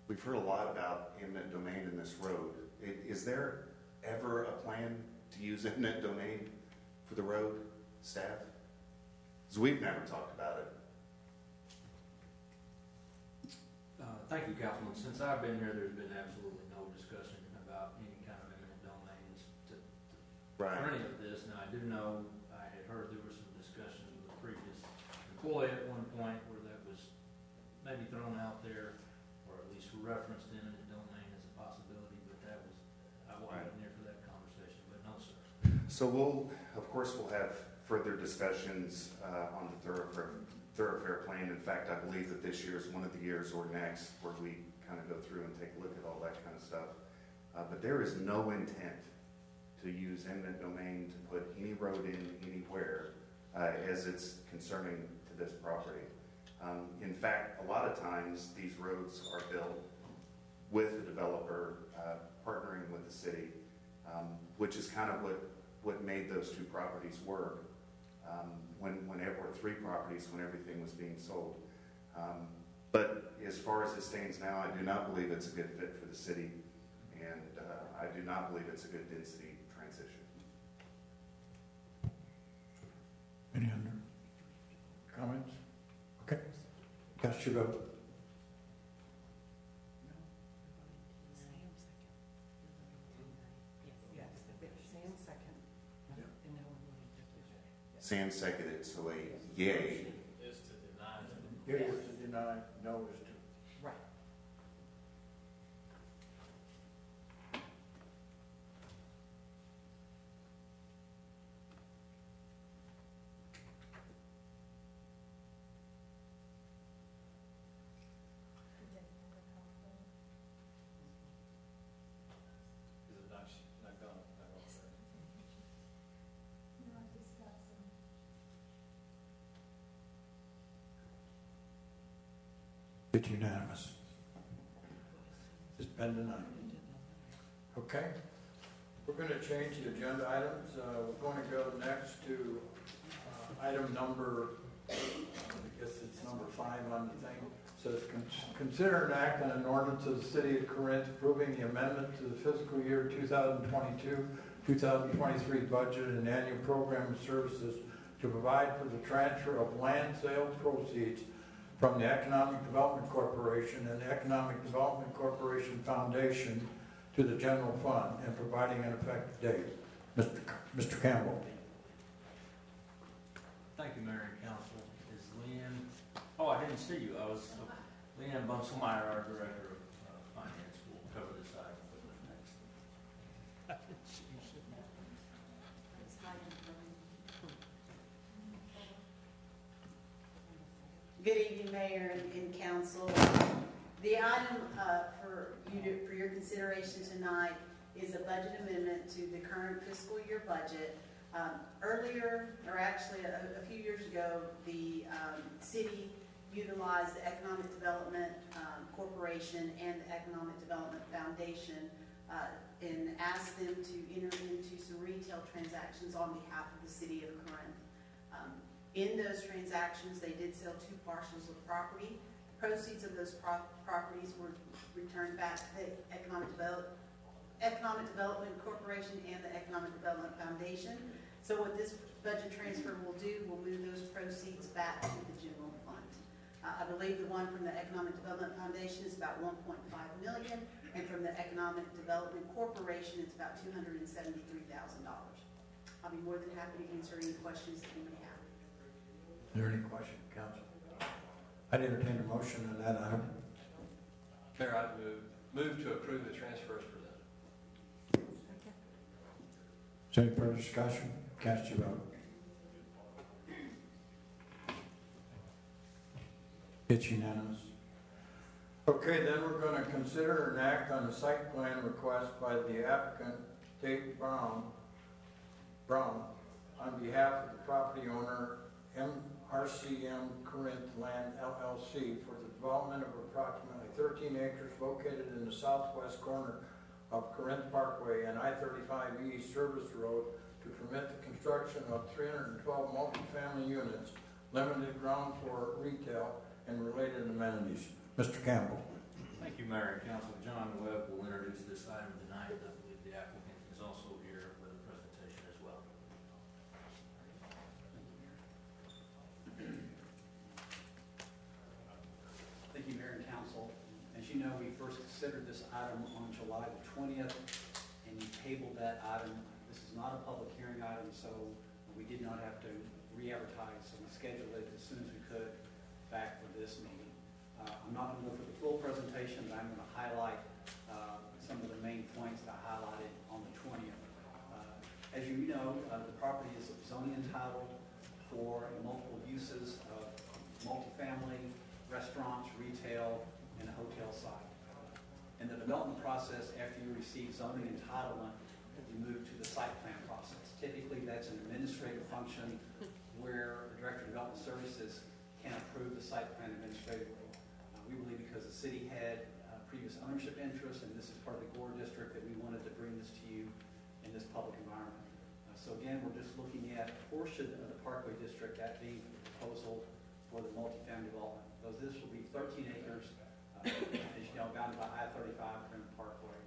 We've heard a lot about eminent domain in this road. Is there ever a plan to use eminent domain for the road, staff? Because we've never talked about it. Thank you, Councilman. Since I've been here, there's been absolutely no discussion about any kind of eminent domains for any of this. Now, I do know, I had heard there was some discussion with the previous employee at one point where that was maybe thrown out there, or at least referenced eminent domain as a possibility, but that was, I wasn't here for that conversation, but no, sir. So of course, we'll have further discussions on the thoroughfare plan. In fact, I believe that this year is one of the years or next where we kind of go through and take a look at all that kind of stuff. But there is no intent to use eminent domain to put any road in anywhere as it's concerning to this property. In fact, a lot of times these roads are built with the developer partnering with the city, which is kind of what made those 2 properties work. When there were 3 properties when everything was being sold. But as far as it stands now, I do not believe it's a good fit for the city, and I do not believe it's a good density transition. Any other comments? Okay. Cast your vote. Sam seconded, so a yay. Is to deny. Yea is to deny, no is to. Right. Is it not gone? It's unanimous. It's been denied. Okay. We're going to change the agenda items. We're going to go next to item number, I guess it's number 5 on the thing. It says, consider an act on an ordinance of the City of Corinth approving the amendment to the fiscal year 2022-2023 budget and annual program of services to provide for the transfer of land sale proceeds from the Economic Development Corporation and the Economic Development Corporation Foundation to the general fund and providing an effective date. Mr. Campbell. Thank you, Mayor and Council. Is Leanne, oh, I didn't see you. Leanne Bunselmeyer, our Director of Finance, will cover this item with us next. Good evening, Mayor and Council. The item for your consideration tonight is a budget amendment to the current fiscal year budget. Earlier, or actually a few years ago, the city utilized the Economic Development Corporation and the Economic Development Foundation and asked them to enter into some retail transactions on behalf of the city of Corinth. In those transactions, they did sell 2 parcels of property. Proceeds of those properties were returned back to the Economic Development Corporation and the Economic Development Foundation. So what this budget transfer will do, will move those proceeds back to the general fund. I believe the one from the Economic Development Foundation is about $1.5 million, and from the Economic Development Corporation, it's about $273,000. I'll be more than happy to answer any questions that you may have. Is there any question, council? I'd entertain a motion on that item. Mayor, I'd move to approve the transfers presented. Is there any further discussion? Cast your vote. It's unanimous. Okay, then we're going to consider and act on a site plan request by the applicant, Dave Brown, on behalf of the property owner, RCM Corinth Land LLC, for the development of approximately 13 acres located in the southwest corner of Corinth Parkway and I-35 East Service Road to permit the construction of 312 multifamily units, limited ground floor retail, and related amenities. Mr. Campbell. Thank you, Mayor and Council. John Webb will introduce this item tonight. I believe the applicant is also here with a presentation as well. Thank you, Mayor and Council. As you know, we first considered this item on July the 20th, and you tabled that item. This is not a public hearing item, so we did not have to re-advertise, so we scheduled it as soon as we could back for this meeting. I'm not going to go through the full presentation, but I'm going to highlight some of the main points that I highlighted on the 20th. As you know, the property is zoning entitled for multiple uses of multifamily, restaurants, retail, and a hotel site. In the development process, after you receive zoning entitlement, you move to the site plan process. Typically, that's an administrative function where the Director of Development Services can approve the site plan administratively. We believe because the city had previous ownership interest, and this is part of the Gore District, that we wanted to bring this to you in this public environment. So again, we're just looking at a portion of the Parkway District, that being the proposal for the multifamily development. So this will be 13 acres, as you know, bounded by I-35 Corinth Parkway.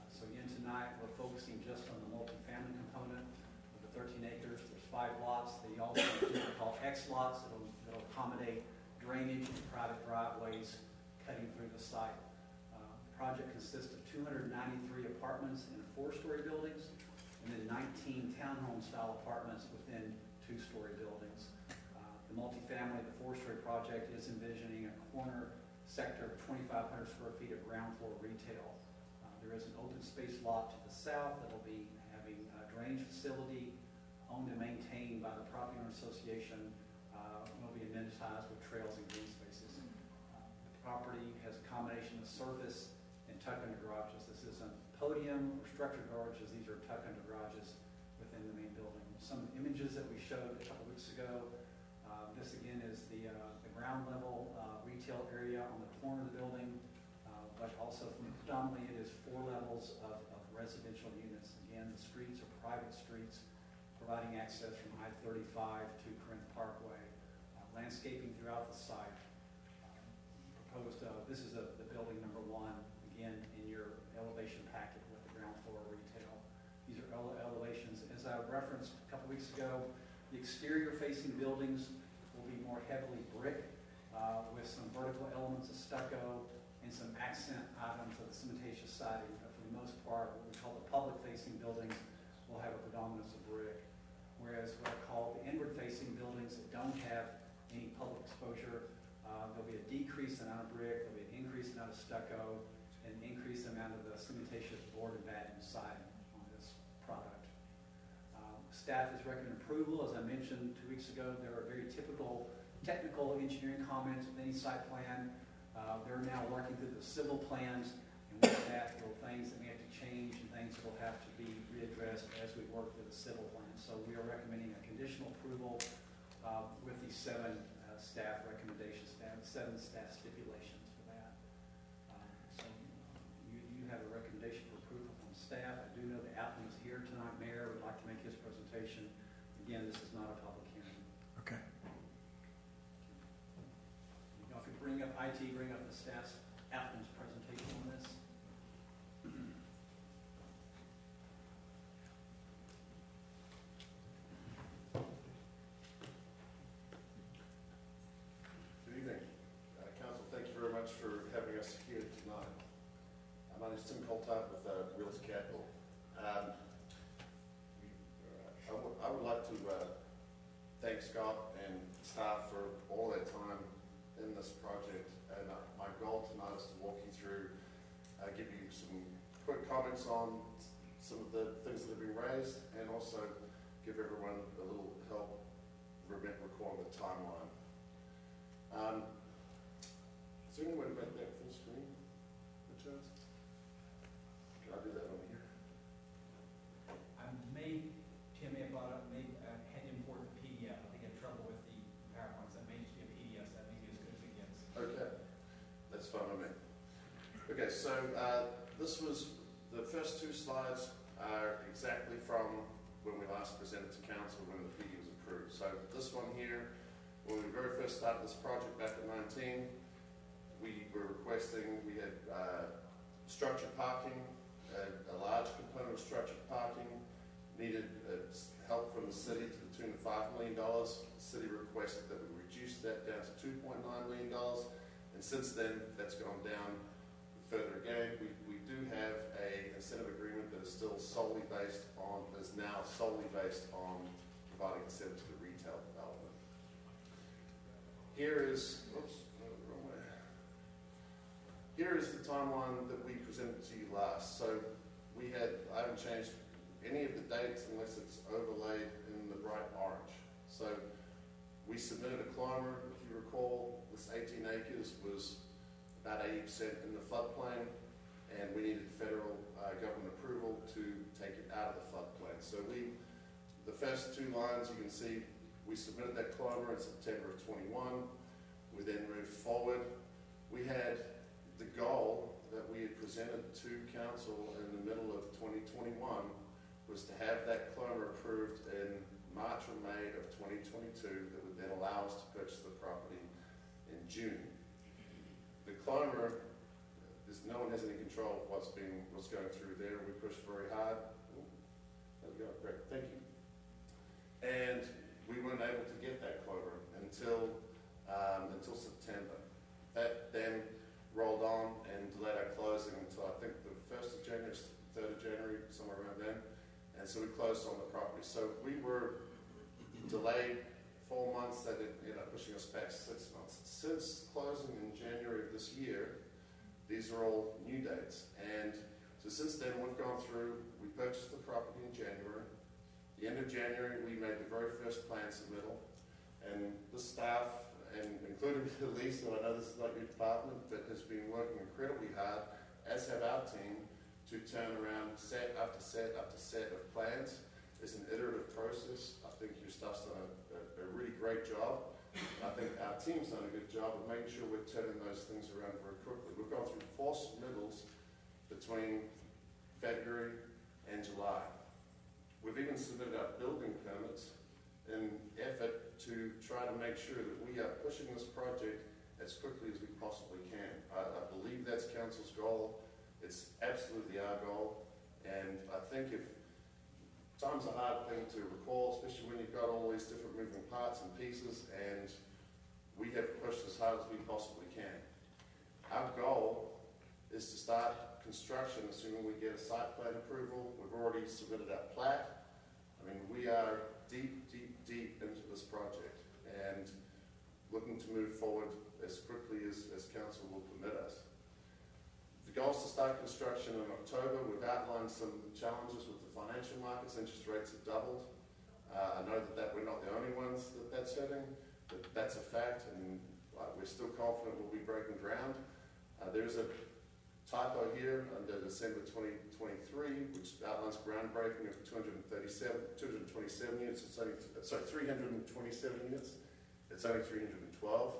So again, tonight, we're focusing just on the multifamily component of the 13 acres. There's 5 lots. They also are called X lots that'll accommodate drainage and private driveways cutting through the site. The project consists of 293 apartments in 4-story buildings, and then 19 townhome-style apartments within 2-story buildings. The multifamily, the 4-story project, is envisioning a corner sector of 2,500 square feet of ground floor retail. There is an open space lot to the south that will be having a drainage facility owned and maintained by the property owner association. Will be amenitized with trails and green spaces. The property has a combination of surface and tuck-under garages. This isn't podium or structured garages. These are tuck-under garages within the main building. Some images that we showed a couple weeks ago. This again is the ground level retail area on the corner of the building, but also predominantly it is 4 levels of residential units. Again, the streets are private streets, providing access from I-35 to Corinth Parkway. Landscaping throughout the site. Proposed, this is the building number 1, again, in your elevation packet with the ground floor retail. These are elevations. As I referenced a couple weeks ago, the exterior facing buildings will be more heavily brick with some vertical elements of stucco and some accent items of the cementatious siding. But for the most part, what we call the public facing buildings will have a predominance of brick. Whereas what I call the inward facing buildings that don't have any public exposure, there'll be a decreased amount of brick, there'll be an increased amount of stucco, and an increased amount of the cementatious board and batten siding on this product. Staff is recommending approval. As I mentioned 2 weeks ago, there are very typical technical engineering comments with any site plan. They're now working through the civil plans, and with that, there are things that we have to change and things that will have to be readdressed as we work through the civil plan. So we are recommending a conditional approval with these 7 staff recommendations, 7 staff stipulations for that. So you have a recommendation for approval me bring up the staff's applicant's presentation on this. Good evening. Council, thank you very much for having us here tonight. My name is Tim Coltart with Realty Capital. I would like to thank Scott and staff for all their time in this project. And my goal tonight is to walk you through, give you some quick comments on some of the things that have been raised, and also give everyone a little help recalling the timeline. Is there any way to make that full screen, perchance? Can I do that over here? Tim may have brought up, had to import the PDF. I think I had trouble with the PowerPoints. That may just be a PDF, so that may be as good as it gets. Okay, that's fine with me. Okay, so this was, the first two slides are exactly from when we last presented to council when the PD was approved. So this one here, when we very first started this project back in 19, we were requesting, we had structured parking, a large component of structured parking, needed help from the city to the tune of $5 million. The city requested that we reduce that down to $2.9 million, and since then that's gone down further again. We do have a incentive agreement that is still now solely based on providing incentive to the retail development. Here is, wrong way. Here is the timeline that we presented to you last. So I haven't changed any of the dates unless it's overlaid in the bright orange. So we submitted a climber, if you recall, this 18 acres was about 80% in the floodplain, and we needed federal government approval to take it out of the floodplain. So the first two lines you can see, we submitted that climber in September of 21. We then moved forward. We had the goal that we had presented to council in the middle of 2021 was to have that climber approved in March or May of 2022 that would then allow us to purchase the property in June. The climber, no one has any control of what's going through there. We pushed very hard. There we go, great, thank you. And we weren't able to get that climber until September. That then rolled on and delayed our closing until I think the 1st of January, 3rd of January, somewhere around then. And so we closed on the property. So we were delayed 4 months. That ended up pushing us back 6 months. Since closing in January of this year, these are all new dates. And so since then, we've gone through, we purchased the property in January. At the end of January, we made the very first plan submittal. And the staff, and including Lisa, I know this is not your department, but has been working incredibly hard, as have our team, to turn around set after set after set of plans. It's an iterative process. I think your staff's done a really great job. I think our team's done a good job of making sure we're turning those things around very quickly. We've gone through 4 submittals between February and July. We've even submitted our building permits in effort to try to make sure that we are pushing this project as quickly as we possibly can. I believe that's council's goal. It's absolutely our goal. And I think if time's a hard thing to recall, especially when you've got all these different moving parts and pieces, and we have pushed as hard as we possibly can. Our goal is to start construction assuming we get a site plan approval. We've already submitted our plat. I mean, we are deep, deep, deep into this project and looking to move forward as quickly as council will permit us. The goal is to start construction in October. We've outlined some challenges with the financial markets. Interest rates have doubled. I know that we're not the only ones that's hurting, but that's a fact, and we're still confident we'll be breaking ground. There's a typo here under December 2023, which outlines groundbreaking of 227 units. It's only, 327 units. It's only 312,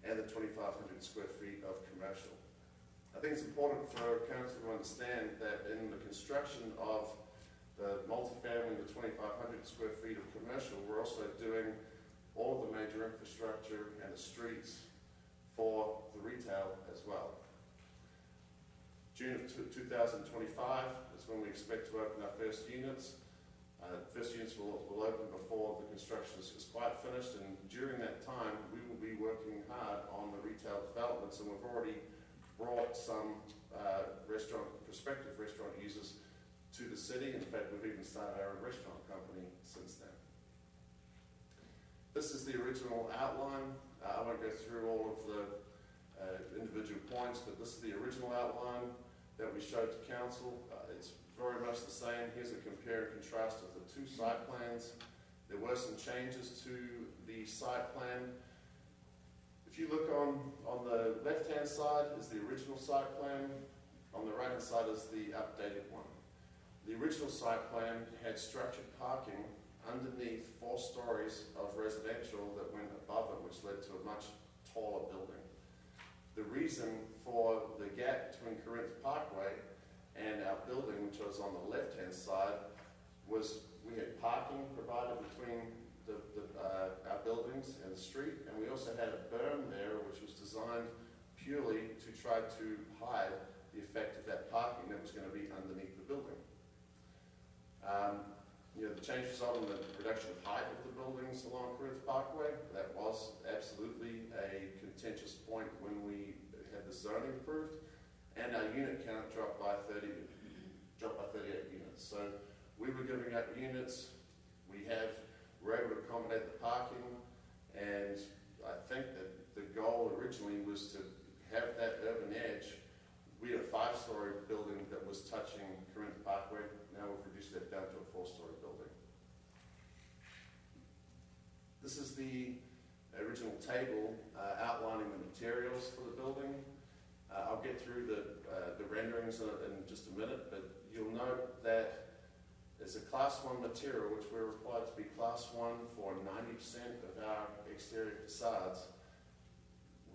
and the 2,500 square feet of commercial. I think it's important for council to understand that in the construction of the multifamily, the 2,500 square feet of commercial, we're also doing all of the major infrastructure and the streets for the retail as well. June of 2025 is when we expect to open our first units. First units will open before the construction is quite finished, and during that time we will be working hard on the retail developments, and we've already brought some prospective restaurant users to the city. In fact, we've even started our own restaurant company since then. This is the original outline. I won't go through all of the individual points, but this is the original outline that we showed to council. It's very much the same. Here's a compare and contrast of the two site plans. There were some changes to the site plan. If you look on the left-hand side is the original site plan. On the right-hand side is the updated one. The original site plan had structured parking underneath 4 stories of residential that went above it, which led to a much taller building. The reason for the gap between Corinth Parkway and our building, which was on the left-hand side, was we had parking provided between our buildings and the street, and we also had a berm there which was designed purely to try to hide the effect of that parking that was going to be underneath the building. The change resulted in the reduction of height of the buildings along Corinth Parkway. That was absolutely a contentious point when we had the zoning approved, and our unit count dropped by 38 units. So we were giving up units. We're able to accommodate the parking, and I think that the goal originally was to have that urban edge. We had a 5-story building that was touching Corinth Parkway. Now we've reduced that down to a 4-story building. This is the original table outlining the materials for the building. I'll get through the renderings in just a minute, but you'll note that it's a Class 1 material, which we're required to be Class 1 for 90% of our exterior facades.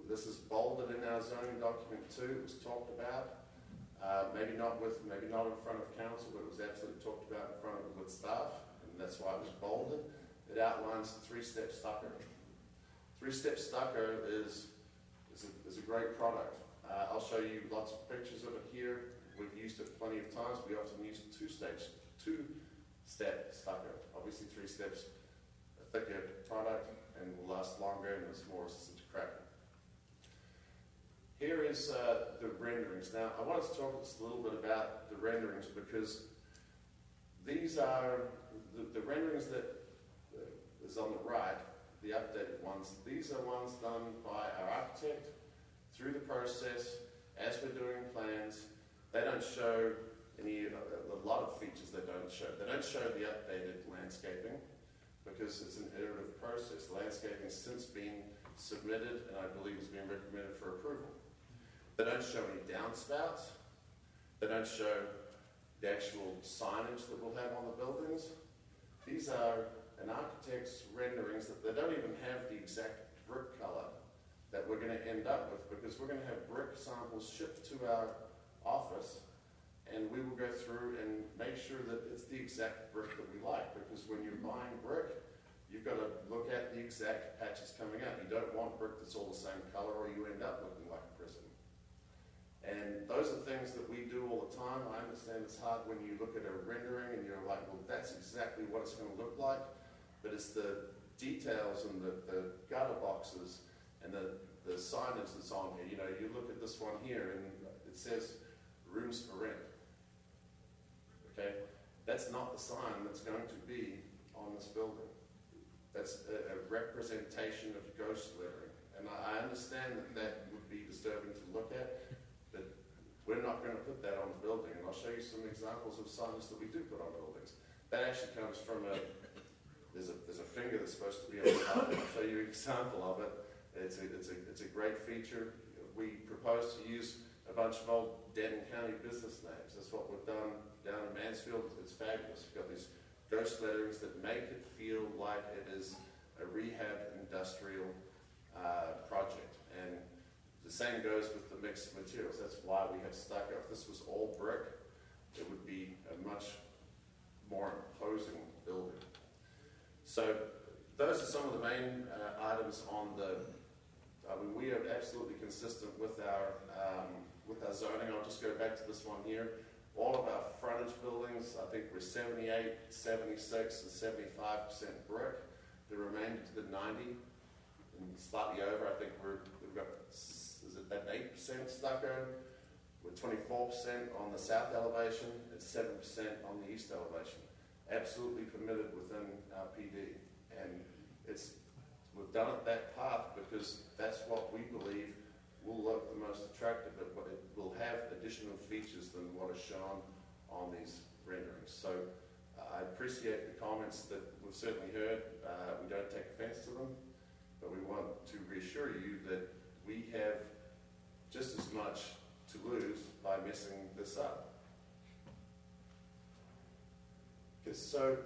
This is bolded in our zoning document too. It was talked about, maybe not in front of council, but it was absolutely talked about in front of with staff, and that's why it was bolded. It outlines 3-step stucco. 3-step stucco is a great product. I'll show you lots of pictures of it here. We've used it plenty of times. We often use 2-step stucco. Obviously 3 steps, a thicker product, and will last longer and is more resistant to cracking. Here is the renderings. Now, I wanted to talk just a little bit about the renderings, because these are the renderings that is on the right, the updated ones. These are ones done by our architect through the process as we're doing plans. They don't show a lot of features they don't show. They don't show the updated landscaping because it's an iterative process. The landscaping has since been submitted and I believe has been recommended for approval. They don't show any downspouts. They don't show the actual signage that we'll have on the buildings. These are an architect's renderings that they don't even have the exact brick color that we're going to end up with, because we're going to have brick samples shipped to our office, and we will go through and make sure that it's the exact brick that we like, because when you're buying brick, you've got to look at the exact patches coming out. You don't want brick that's all the same color, or you end up looking like a prison. And those are things that we do all the time. I understand it's hard when you look at a rendering and you're like, well, that's exactly what it's going to look like. But it's the details and the gutter boxes and the signage that's on here. You know, you look at this one here and it says rooms for rent. Okay? That's not the sign that's going to be on this building. That's a representation of ghost lettering. And I understand that that would be disturbing to look at, but we're not going to put that on the building. And I'll show you some examples of signs that we do put on buildings. That actually comes from there's a finger that's supposed to be on the top. I'll show you an example of it. It's a great feature. We propose to use a bunch of old Denton County business names. That's what we've done down in Mansfield. It's fabulous. We've got these ghost letterings that make it feel like it is a rehab industrial project. And the same goes with the mix of materials. That's why we have stucco. If this was all brick, it would be a much more imposing building. So those are some of the main items on the I mean, we are absolutely consistent with our zoning. I'll just go back to this one here. All of our frontage buildings, I think we're 78, 76, and 75% brick. The remainder to the 90 and slightly over, I think we've got, is it that 8% stucco? We're 24% on the south elevation and 7% on the east elevation. Absolutely permitted within our PD. And we've done it that path because that's what we believe will look the most attractive, but it will have additional features than what is shown on these renderings. So I appreciate the comments that we've certainly heard. We don't take offense to them, but we want to reassure you that we have just as much to lose by messing this up. Okay, so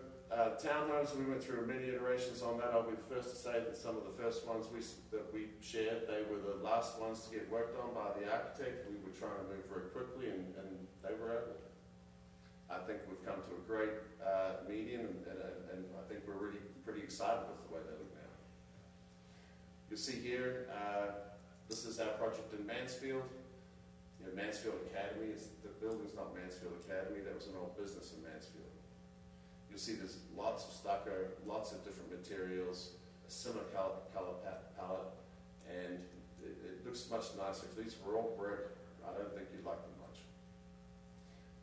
townhomes, we went through many iterations on that. I'll be the first to say that some of the first ones that we shared, they were the last ones to get worked on by the architect. We were trying to move very quickly, and they were able. I think we've come to a great median, and I think we're really pretty excited with the way they look now. You'll see here, this is our project in Mansfield. You know, Mansfield Academy, the building's not Mansfield Academy, that was an old business in Mansfield. You'll see there's lots of stucco, lots of different materials, a similar color palette, and it looks much nicer. If these were all brick, I don't think you'd like them much.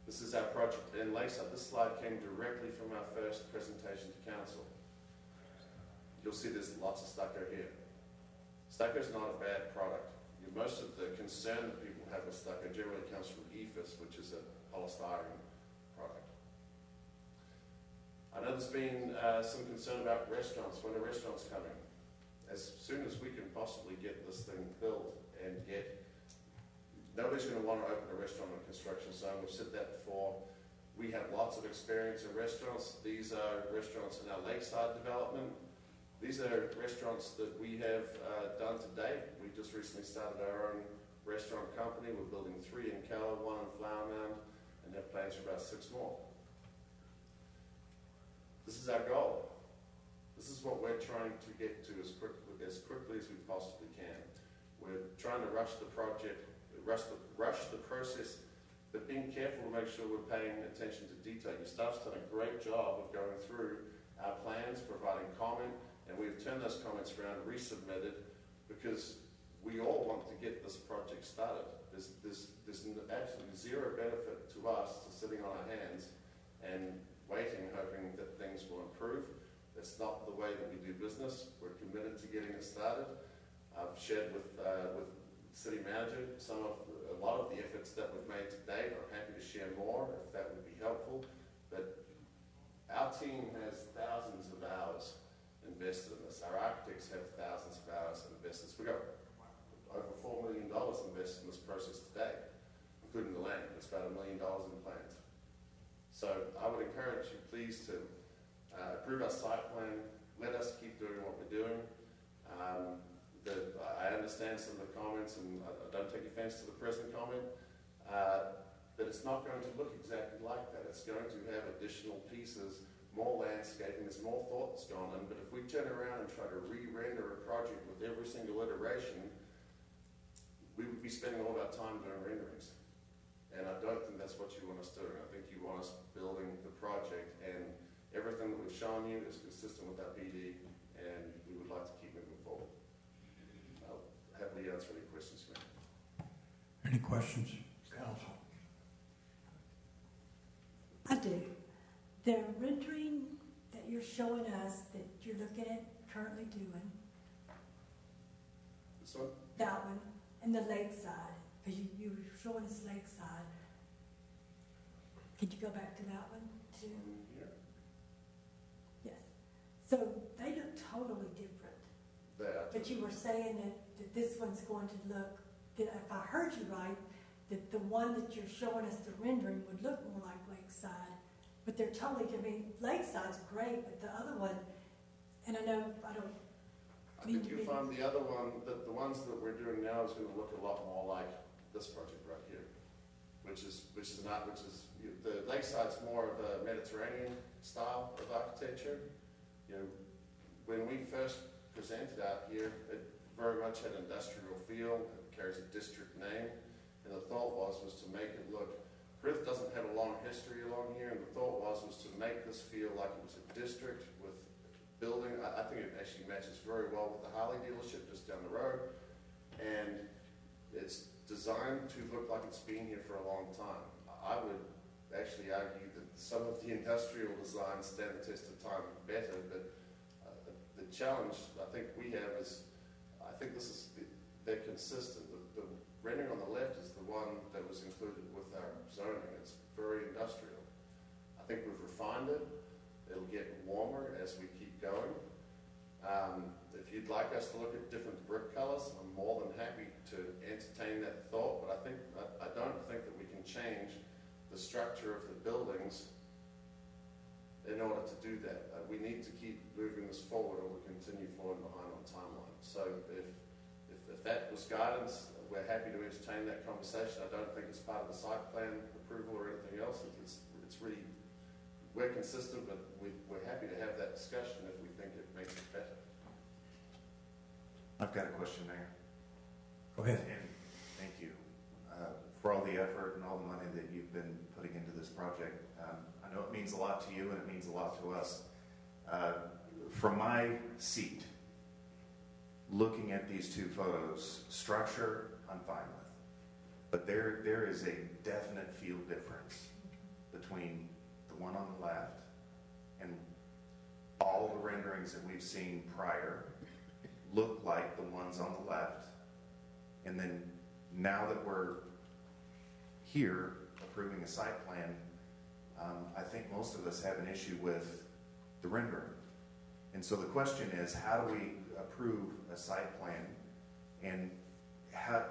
This is our project in Lakeside. This slide came directly from our first presentation to council. You'll see there's lots of stucco here. Stucco is not a bad product. Most of the concern that people have with stucco generally comes from EFIS, which is a polystyrene product. I know there's been some concern about restaurants. When are restaurants coming? As soon as we can possibly get this thing built and nobody's going to want to open a restaurant on a construction zone. We've said that before. We have lots of experience in restaurants. These are restaurants in our Lakeside development. These are restaurants that we have done to date. We just recently started our own restaurant company. We're building 3 in Keller, 1 in Flower Mound, and have plans for about 6 more. This is our goal. This is what we're trying to get to as quickly as we possibly can. We're trying to rush the project, rush the process, but being careful to make sure we're paying attention to detail. Your staff's done a great job of going through our plans, providing comment, and we've turned those comments around, resubmitted, because we all want to get this project started. There's absolutely zero benefit to us to sitting on our hands and waiting, hoping that things will improve. That's not the way that we do business. We're committed to getting it started. I've shared with City Manager a lot of the efforts that we've made to date. I'm happy to share more if that would be helpful. But our team has thousands of hours invested in this. Our architects have thousands of hours invested. We've got over $4 million invested in this process today, including the land. It's about $1 million in plans. So I would encourage you please to approve our site plan. Let us keep doing what we're doing. I understand some of the comments, and I don't take offense to the present comment, but it's not going to look exactly like that. It's going to have additional pieces, more landscaping, there's more thought that's gone in, but if we turn around and try to re-render a project with every single iteration, we would be spending all of our time doing renderings. And I don't think that's what you want us doing. I think you want us building the project, and everything that we've shown you is consistent with our PD, and we would like to keep moving forward. I'll happily answer any questions you may have. Any questions, Council? I do. The rendering that you're showing us, that you're looking at currently doing, This one? that one, and the lakeside, because you were showing us lakeside. Could you go back to that one too? Here. Yes. So they look totally different. They are. But you were saying that this one's going to look, that if I heard you right, that the one that you're showing us the rendering would look more like lakeside. But they're totally different. Lakeside's great, but the other one, and I know I don't. I think you'll find the other one, that the ones that we're doing now is going to look a lot more like this project right here, which is the Lakeside's more of a Mediterranean style of architecture. You know, when we first presented out here, very much had industrial feel, it carries a district name, and the thought was to make it look, Corinth doesn't have a long history along here, and the thought was to make this feel like it was a district with building. I think it actually matches very well with the Harley dealership just down the road, and it's designed to look like it's been here for a long time. I would actually argue that some of the industrial designs stand the test of time better, but the challenge I think we have is, I think this is, they're consistent. The rendering on the left is the one that was included with our zoning. It's very industrial. I think we've refined it. It'll get warmer as we keep going. If you'd like us to look at different brick colors, I'm more than happy to entertain that thought, but I don't think that we can change the structure of the buildings in order to do that. We need to keep moving this forward or we'll continue falling behind on timeline. So if that was guidance, we're happy to entertain that conversation. I don't think it's part of the site plan approval or anything else. It's really, we're consistent, but we're happy to have that discussion if we think it makes it better. I've got a question, Mayor. Go ahead. And thank you for all the effort and all the money that you've been putting into this project. I know it means a lot to you and it means a lot to us. From my seat, looking at these two photos, structure, I'm fine with. But there is a definite field difference between the one on the left and all the renderings that we've seen prior look like the ones on the left. And then now that we're here approving a site plan, I think most of us have an issue with the rendering. And so the question is, how do we approve a site plan? And how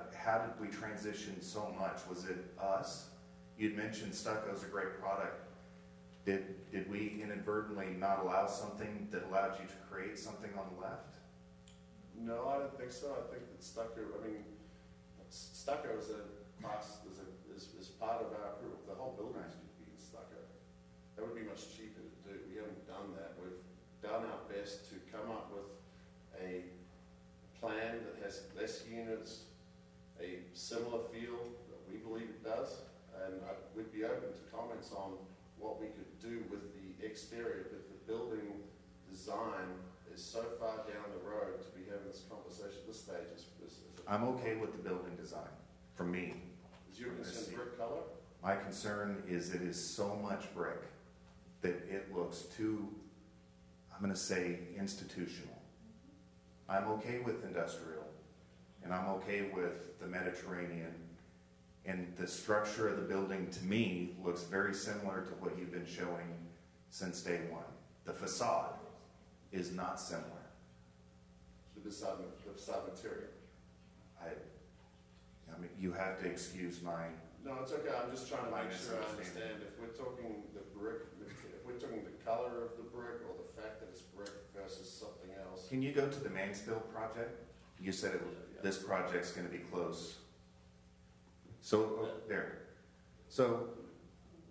did we transition so much? Was it us? You'd mentioned stucco is a great product. Did we inadvertently not allow something that allowed you to create something on the left? No, I don't think so. I think that stucco is part of our approval. The whole building should be in stucco. That would be much cheaper to do. We haven't done that. We've done our best to come up with a plan that has less units, a similar feel that we believe it does, and we'd be open to comments on what we could do with the exterior, but the building design is so far down the road to be having this conversation at this stage. I'm okay with the building design, for me. Is your concern brick color? My concern is it is so much brick that it looks too, I'm going to say, institutional. I'm okay with industrial, and I'm okay with the Mediterranean, and the structure of the building, to me, looks very similar to what you've been showing since day one. The facade is not similar. The facade material. I mean, you have to excuse my... No, it's okay. I'm just trying to make sure I understand. If we're talking the brick, if we're talking the color of the brick or the fact that it's brick versus something else. Can you go to the Mansfield project? You said this project's going to be close. So, there. So,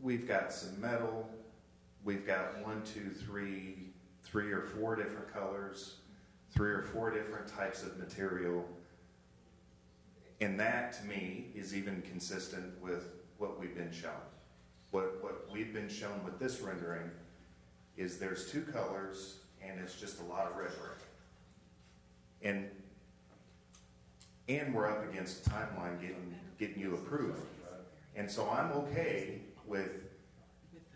we've got some metal. We've got 3 or 4 different colors, 3 or 4 different types of material. And that, to me, is even consistent with what we've been shown. What we've been shown with this rendering is there's 2 colors, and it's just a lot of red brick. And we're up against a timeline getting you approved. And so I'm okay with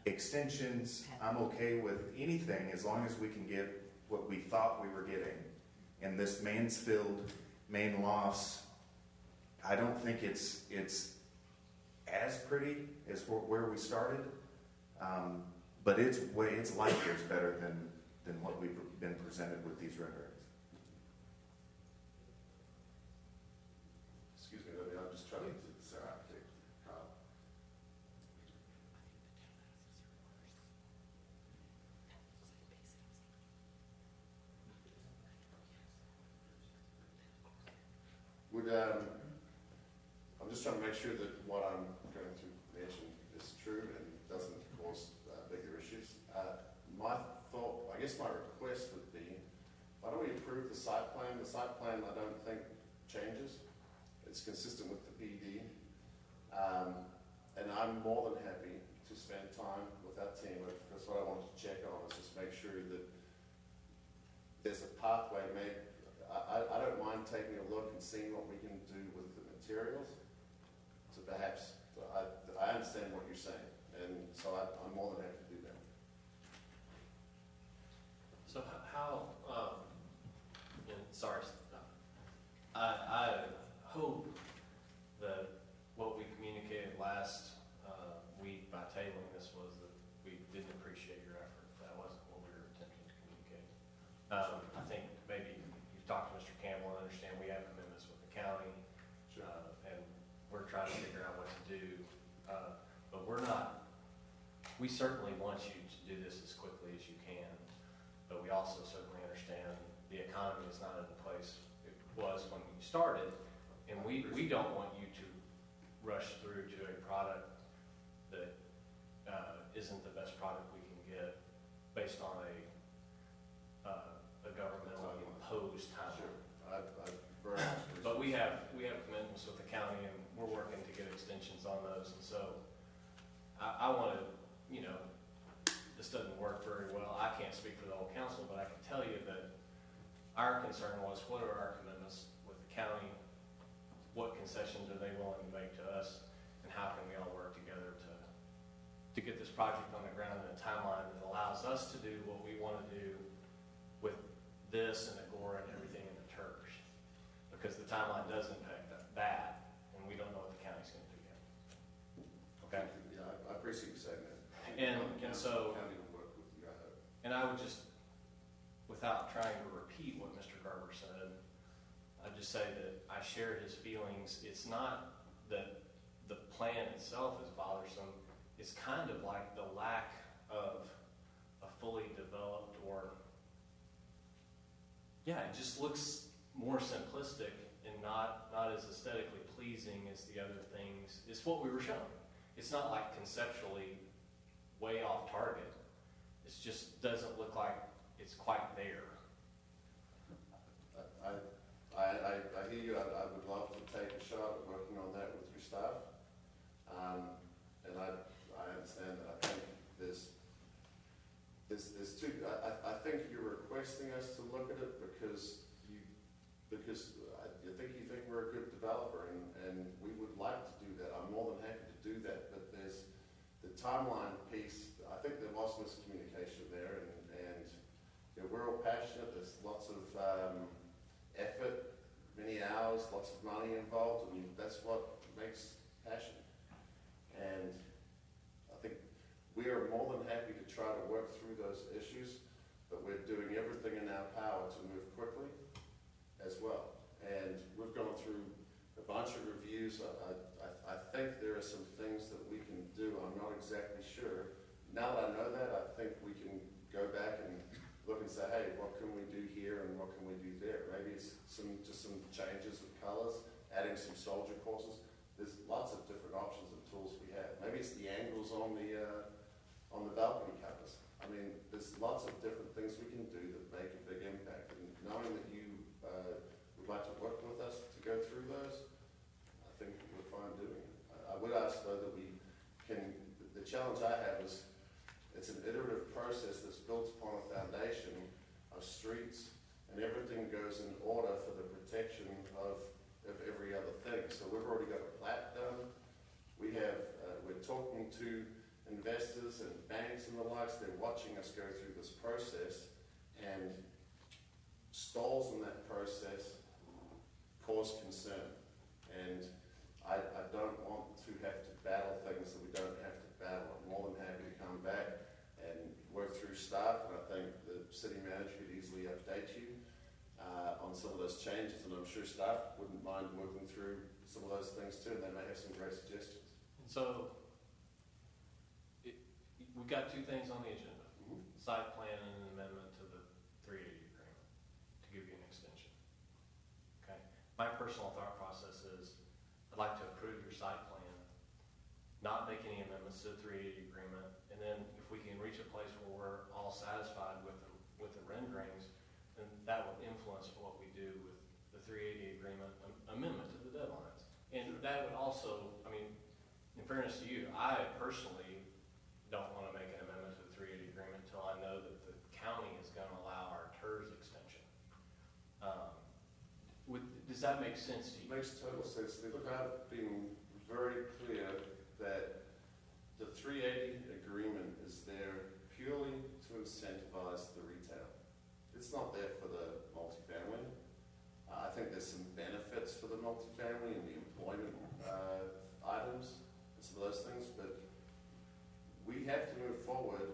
extensions. I'm okay with anything as long as we can get what we thought we were getting. And this Mansfield main lofts, I don't think it's as pretty as where we started, but it's light years better than what we've been presented with these renderings. Excuse me, I'm just trying to I'm just trying to make sure that what I'm going to mention is true and doesn't cause bigger issues. My thought, I guess my request would be, why don't we approve the the site plan. The site plan, I don't think, changes. It's consistent with the PD. And I'm more than happy to spend time with our team. That's what I wanted to check on, is just make sure that there's a pathway made. I don't mind taking a look and seeing what we can do with the materials. So perhaps, I understand what you're saying, and so I'm more than happy to do that. So how, and sorry, I hope that what we communicated last week by tabling this was that we didn't appreciate your effort. That wasn't what we were attempting to communicate. I think maybe you've talked to Mr. Campbell and understand we have commitments with the county, and we're trying to figure out what to do. But we're not, we certainly want you to do this as quickly as you can, but we also certainly understand the economy is not in the place it was when you started, and we don't want you to rush through to a product that isn't the best product we can get based on a governmentally imposed timeline. Sure. I very much appreciate But we have commitments with the county, and we're working to get extensions on those, and so I want to, this doesn't work very well. I can't speak for the whole council, but I can tell you that our concern was, what are our commitments with the county? What concessions are they willing to make to us? And how can we all work together to get this project on the ground in a timeline that allows us to do what we want to do with this and Agora and everything in the Turks? Because the timeline does impact that, and we don't know what the county's going to do yet. Okay? Yeah, I appreciate you saying that. And so, County will work with you, I hope. and I would just, without trying to repeat what Mr. Garber said, I'd just say that I share his feelings. It's not that the plan itself is bothersome. It's kind of like the lack of a fully developed, or, yeah, it just looks more simplistic and not as aesthetically pleasing as the other things. It's what we were shown. It's not like conceptually way off target. It just doesn't look like it's quite there. I hear you. I would love to take a shot at working on that with your staff. And I understand that. I think there's two. I think you're requesting us to look at it because I think you think we're a good developer, and we would like to do that. I'm more than happy to do that. But there's the timeline piece. I think there was miscommunication there, and we're all passionate. There's lots of effort, many hours, lots of money involved, and that's what makes passion. And I think we are more than happy to try to work through those issues, but we're doing everything in our power to move quickly as well. And we've gone through a bunch of reviews. I think there are some things that we can do. I'm not exactly sure. Now that I know that, I think we can go back and look and say, hey, what can we do here and what can we do there? Maybe it's just some changes of colors, adding some soldier courses. There's lots of different options and tools we have. Maybe it's the angles on the balcony covers. I mean, there's lots of different things we can do that make a big impact. And knowing that you would like to work with us to go through those, I think we're fine doing it. I would ask, though, that we can, the challenge I have is it's an iterative process that's built upon a foundation of streets, and everything goes in order for the protection of every other thing. So we've already got a plat done. We're talking to investors and banks and the likes. They're watching us go through this process, and stalls in that process cause concern. And I don't want to have to battle things that we don't have to battle. I'm more than happy to come back and work through staff, and I think the city manager could easily update you on some of those changes, and I'm sure staff wouldn't mind working through some of those things too, and they may have some great suggestions. And so, we've got two things on the agenda. Mm-hmm. Site plan and an amendment to the 380 agreement to give you an extension. Okay. My personal thought process is I'd like to approve your site plan, not make any amendments to the 380 agreement, and then if we can reach a place where we're all satisfied with the renderings, then that will influence what 380 agreement amendment to the deadlines. And that would also, I mean, in fairness to you, I personally don't want to make an amendment to the 380 agreement until I know that the county is going to allow our TERS extension. Does that make sense to you? Makes total sense. Look, I've been very clear that the 380 agreement is there purely to incentivize the retail. It's not there for the multifamily. I think there's some benefits for the multifamily and the employment items and some of those things, but we have to move forward.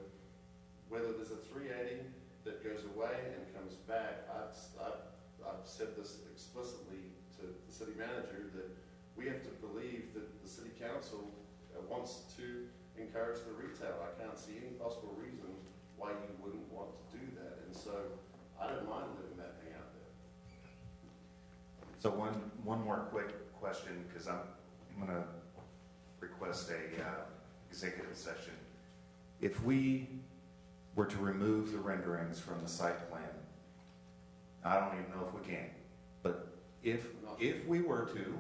Whether there's a 380 that goes away and comes back, I've said this explicitly to the city manager that we have to believe that the city council wants to encourage the retail. I can't see any possible reason why you wouldn't want to do that, and so I don't mind letting that hang out there. So one more quick question, because I'm going to request a executive session. If we were to remove the renderings from the site plan, I don't even know if we can, but if we were to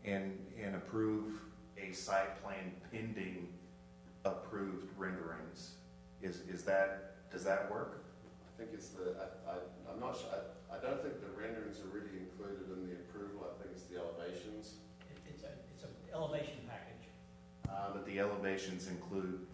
and approve a site plan pending approved renderings, does that work? I think it's I'm not sure. I don't think the renderings are really included in the approval. I think it's the elevations. It's an elevation package. But the elevations include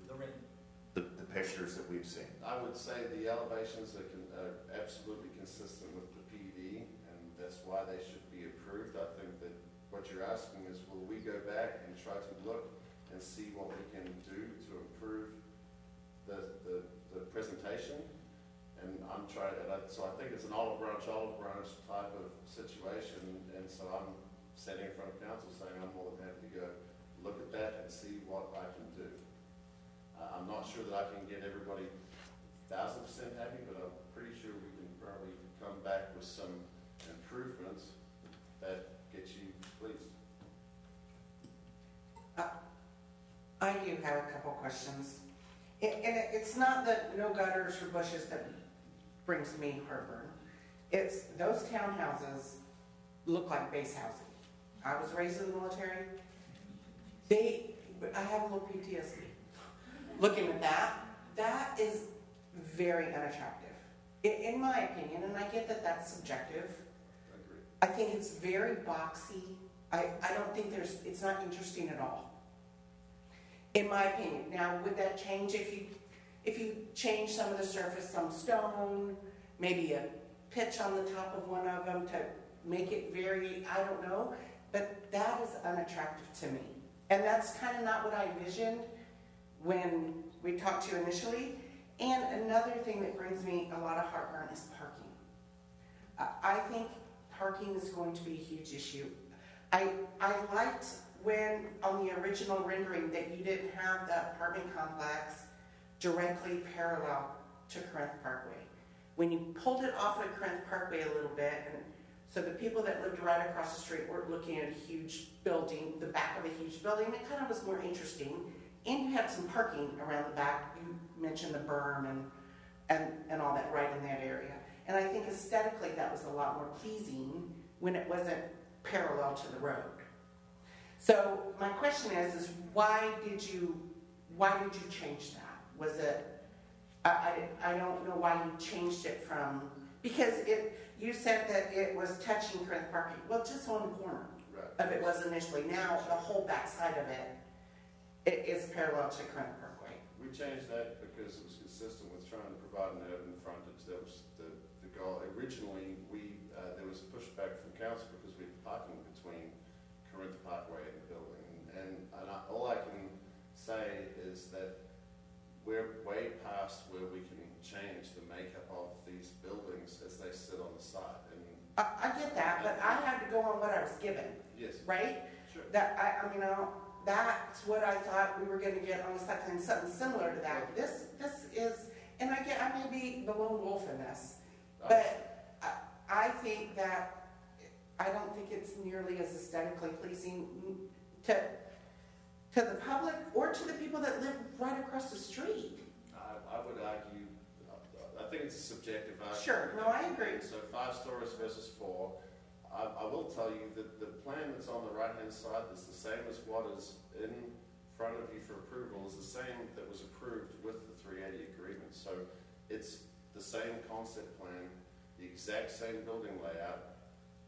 The the pictures that we've seen. I would say the elevations are absolutely consistent with the PD, and that's why they should be approved. I think that what you're asking is, will we go back and try to look and see what we can do to improve the presentation? And I'm trying, so I think it's an olive branch type of situation, and so I'm standing in front of council saying I'm more than happy to go look at that and see what I can do. I'm not sure that I can get everybody 1,000% happy, but I'm pretty sure we can probably come back with some improvements that get you pleased. I do have a couple questions. It's not the no gutters or bushes that brings me heartburn. It's those townhouses look like base housing. I was raised in the military. I have a little PTSD. Looking at that is very unattractive, in my opinion, and I get that that's subjective. I agree. I think it's very boxy. I don't think it's not interesting at all, in my opinion. Now, would that change if you change some of the surface, some stone, maybe a pitch on the top of one of them to make it very, I don't know, but that is unattractive to me. And that's kind of not what I envisioned when we talked to you initially. And another thing that brings me a lot of heartburn is parking. I think parking is going to be a huge issue. I liked when on the original rendering that you didn't have the apartment complex directly parallel to Corinth Parkway. When you pulled it off of Corinth Parkway a little bit, and so the people that lived right across the street weren't looking at a huge building, the back of a huge building, it kind of was more interesting. And you had some parking around the back. You mentioned the berm and all that right in that area. And I think aesthetically that was a lot more pleasing when it wasn't parallel to the road. So my question is why did you change that? Was it, I don't know why you changed it from, because you said that it was touching Corinth Parkway. Well, just on the corner of it was initially. Now the whole back side of it is parallel to Corinth Parkway. We changed that because it was consistent with trying to provide an urban frontage. That was the goal. Originally, there was pushback from council because we had parking between Corinth Parkway and the building. And all I can say is that we're way past where we can change the makeup of these buildings as they sit on the side. And I get that, but I had to go on what I was given. yes, Right? sure. That's what I thought we were going to get on the site plan, something similar to that. This is, and I may be the lone wolf in this, but I think that I don't think it's nearly as aesthetically pleasing to the public or to the people that live right across the street. I would argue, I think it's a subjective argument. Sure, no, I agree. So 5 stories versus 4. I will tell you that the plan that's on the right-hand side is the same as what is in front of you for approval, is the same that was approved with the 380 agreement. So it's the same concept plan, the exact same building layout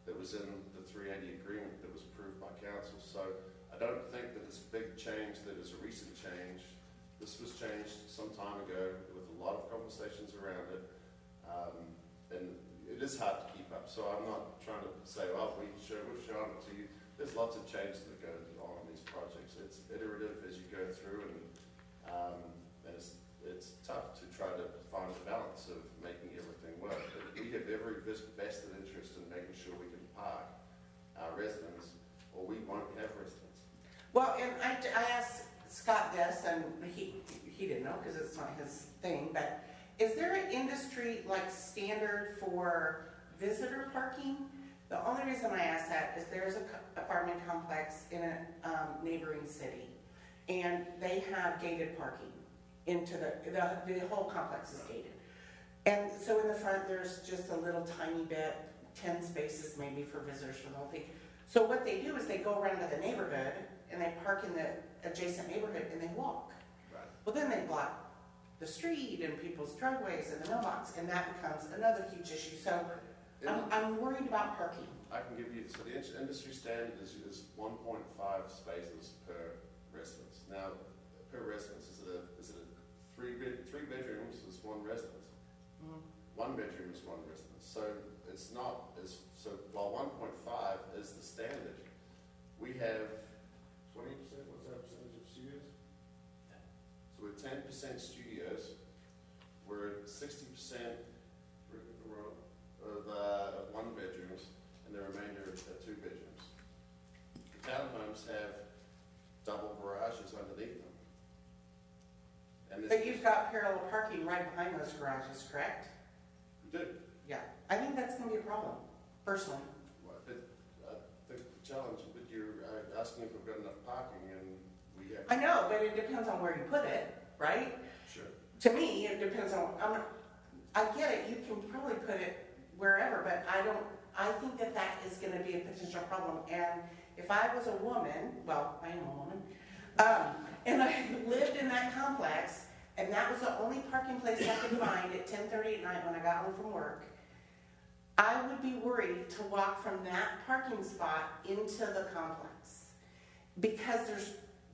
that was in the 380 agreement that was approved by council. So I don't think that it's a big change, that is a recent change. This was changed some time ago with a lot of conversations around it. And it is hard to keep up. So I'm not trying to say, oh, we've shown it to you. There's lots of changes that go on in these projects. It's iterative as you go through, and it's tough to try to find a balance of making everything work. But we have every vested interest in making sure we can park our residents, or we won't have residents. Well, and I asked Scott this, and he didn't know because it's not his thing, but is there an industry like standard for visitor parking? The only reason I ask that is there's an apartment complex in a neighboring city, and they have gated parking into the whole complex is gated. And so in the front, there's just a little tiny bit, 10 spaces maybe for visitors for the whole thing. So what they do is they go around to the neighborhood, and they park in the adjacent neighborhood, and they walk. Right. Well, then they block the street and people's driveways and the mailbox, and that becomes another huge issue. So I'm worried about parking. I can give you, so the industry standard is 1.5 spaces per residence. Now, per residence, is it a three bedrooms is one residence? Mm-hmm. One bedroom is one residence. So it's not as, so while 1.5 is the standard, we have 20%, what's our percentage of studios? So we're 10% studios, we're at 60% of one bedrooms, and the remainder are two bedrooms. The townhomes have double garages underneath them. And But you've got parallel parking right behind those garages, correct? We do. Yeah. I think that's going to be a problem, personally. But I think the challenge, but you're asking if we've got enough parking, and we have. I know, but it depends on where you put it, right? Sure. To me, it depends on, I get it, you can probably put it wherever, but I think that is going to be a potential problem. And if I was a woman, well, I am a woman, and I lived in that complex, and that was the only parking place I could find at 10:30 at night when I got home from work, I would be worried to walk from that parking spot into the complex because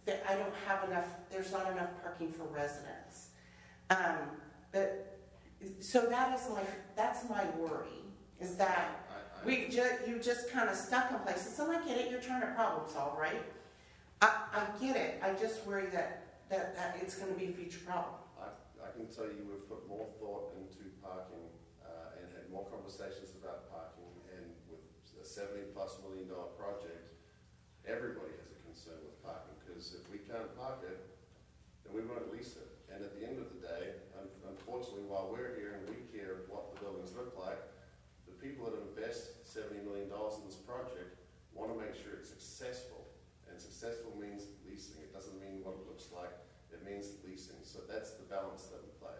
I don't have enough, there's not enough parking for residents. So that's my worry, is that you just kind of stuck in places. And I get it, you're trying to problem solve, right? I get it. I just worry that it's going to be a future problem. I can tell you we've put more thought into parking and had more conversations about parking, and with a $70+ million project, everybody has a concern with parking, because if we can't park it, then we won't lease it. And at the end of the day, unfortunately, while we're here and we care what the buildings look like, the people that invest $70 million in this project want to make sure it's successful. And successful means leasing. It doesn't mean what it looks like. It means leasing. So that's the balance that we play.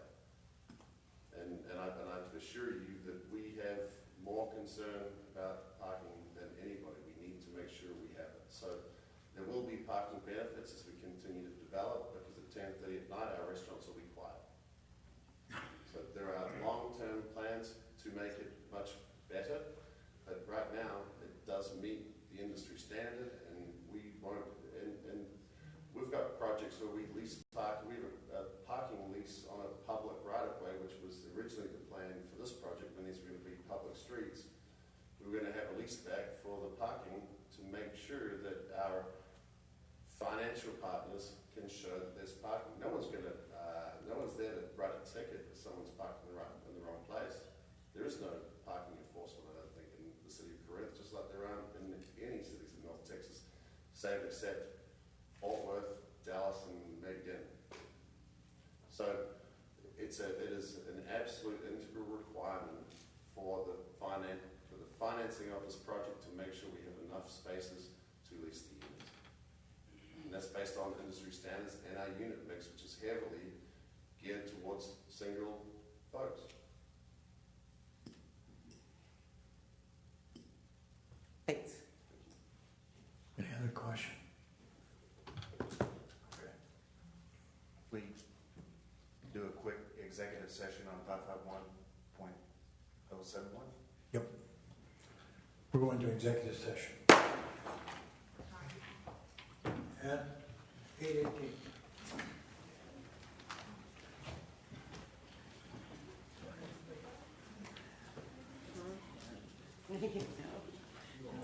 And I assure you that we have more concern about parking than anybody. We need to make sure we have it. So there will be parking benefits as we continue to develop, because at 10:30 at night our restaurants will be quiet. So there are long-term plans to make it much better, but right now it does meet the industry standard, and we won't. And we've got projects where we lease park. We have a parking lease on a public right-of-way, which was originally the plan for this project when these were going to be public streets. We were going to have a lease back for the parking to make sure that our financial partners can show that there's parking. No one's there to write a ticket if someone's parked in the wrong place. There is no parking enforcement, I don't think, in the city of Corinth, just like there aren't in any cities in North Texas, save except Fort Worth, Dallas, and maybe Denver. So it is an absolute integral requirement for the financing of this project to make sure we have enough spaces to lease the units. And that's based on industry standards and our unit mix, which is heavily geared towards single folks. executive session on 551.071. Yep. We're going to executive session. At 8:18.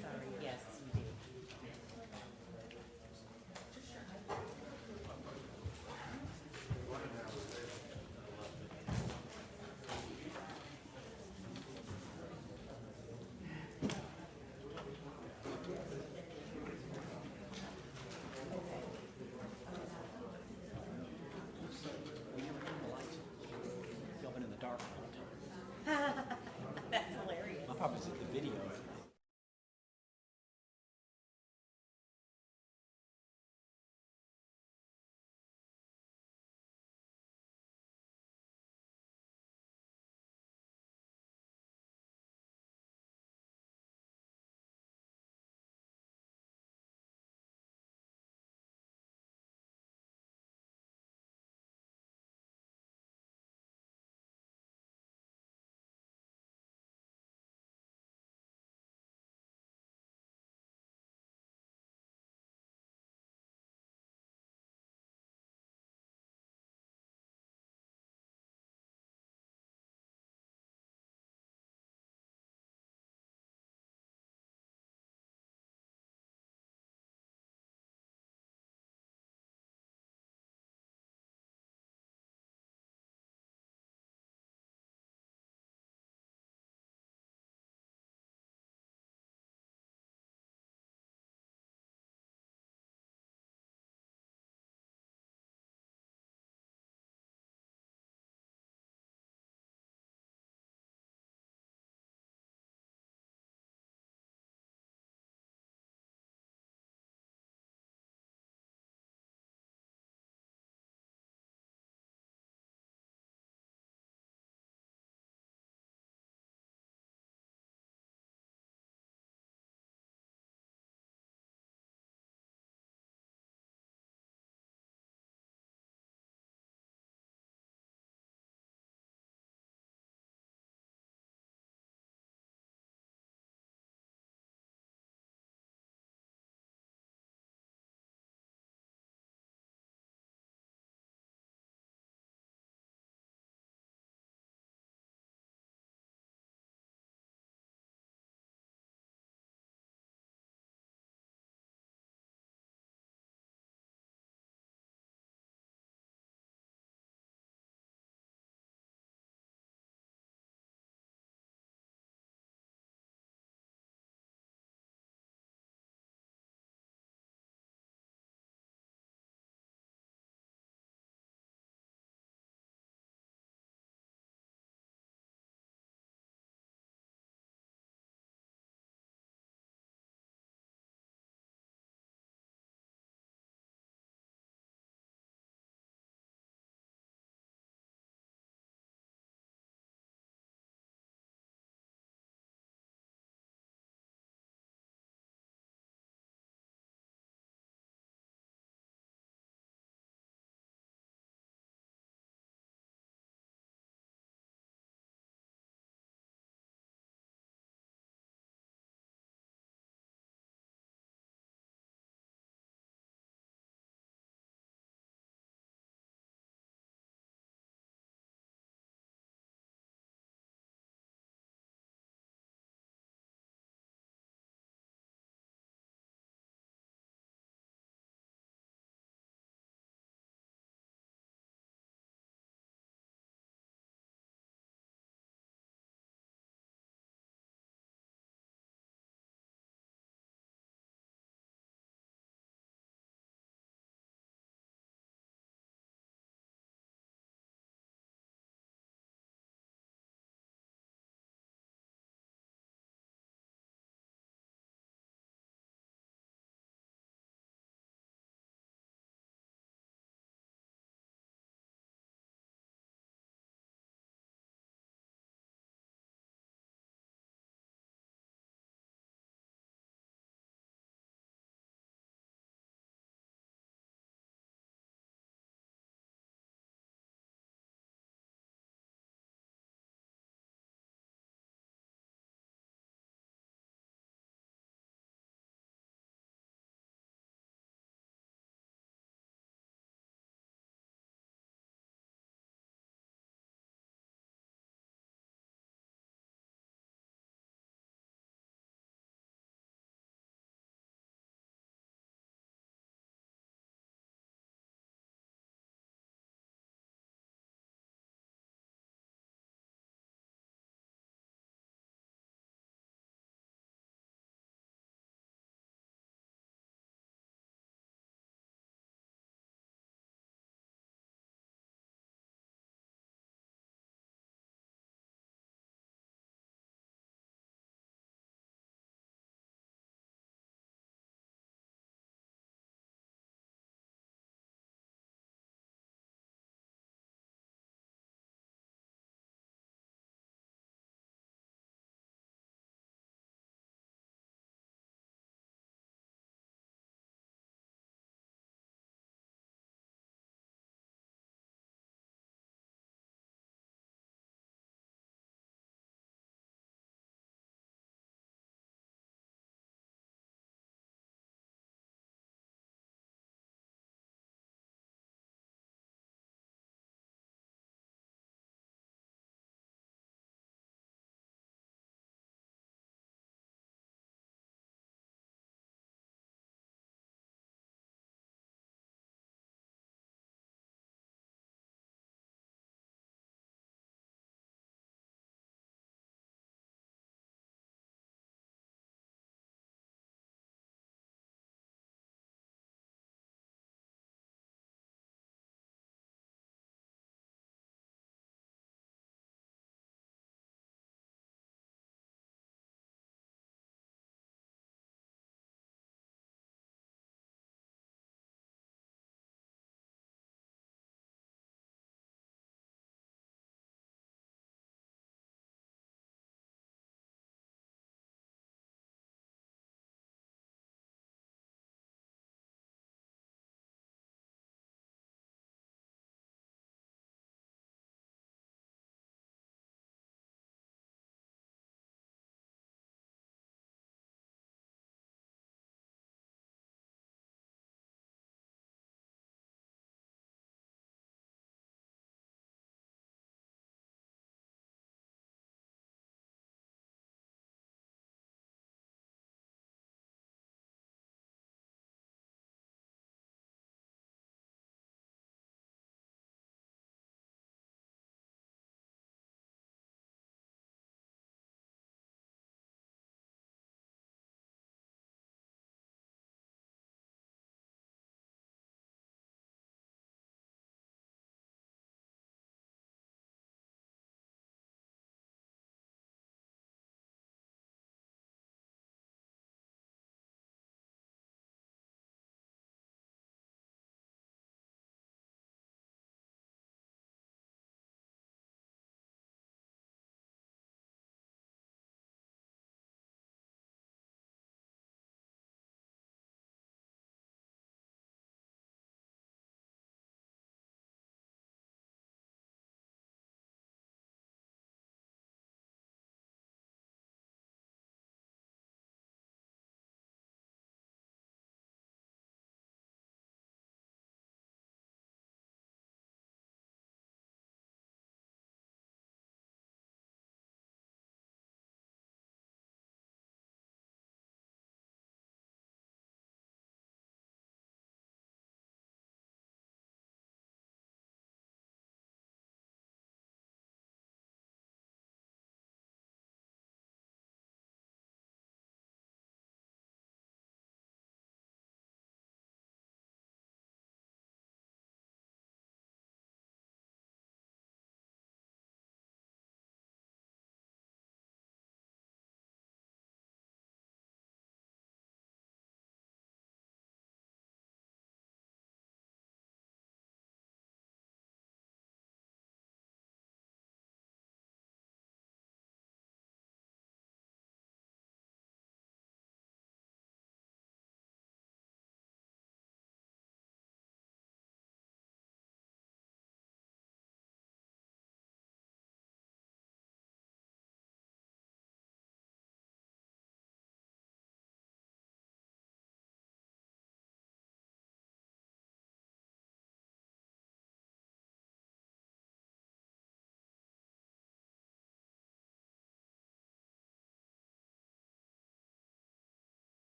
Sorry, yes, you did. That's hilarious. I'll probably see the video.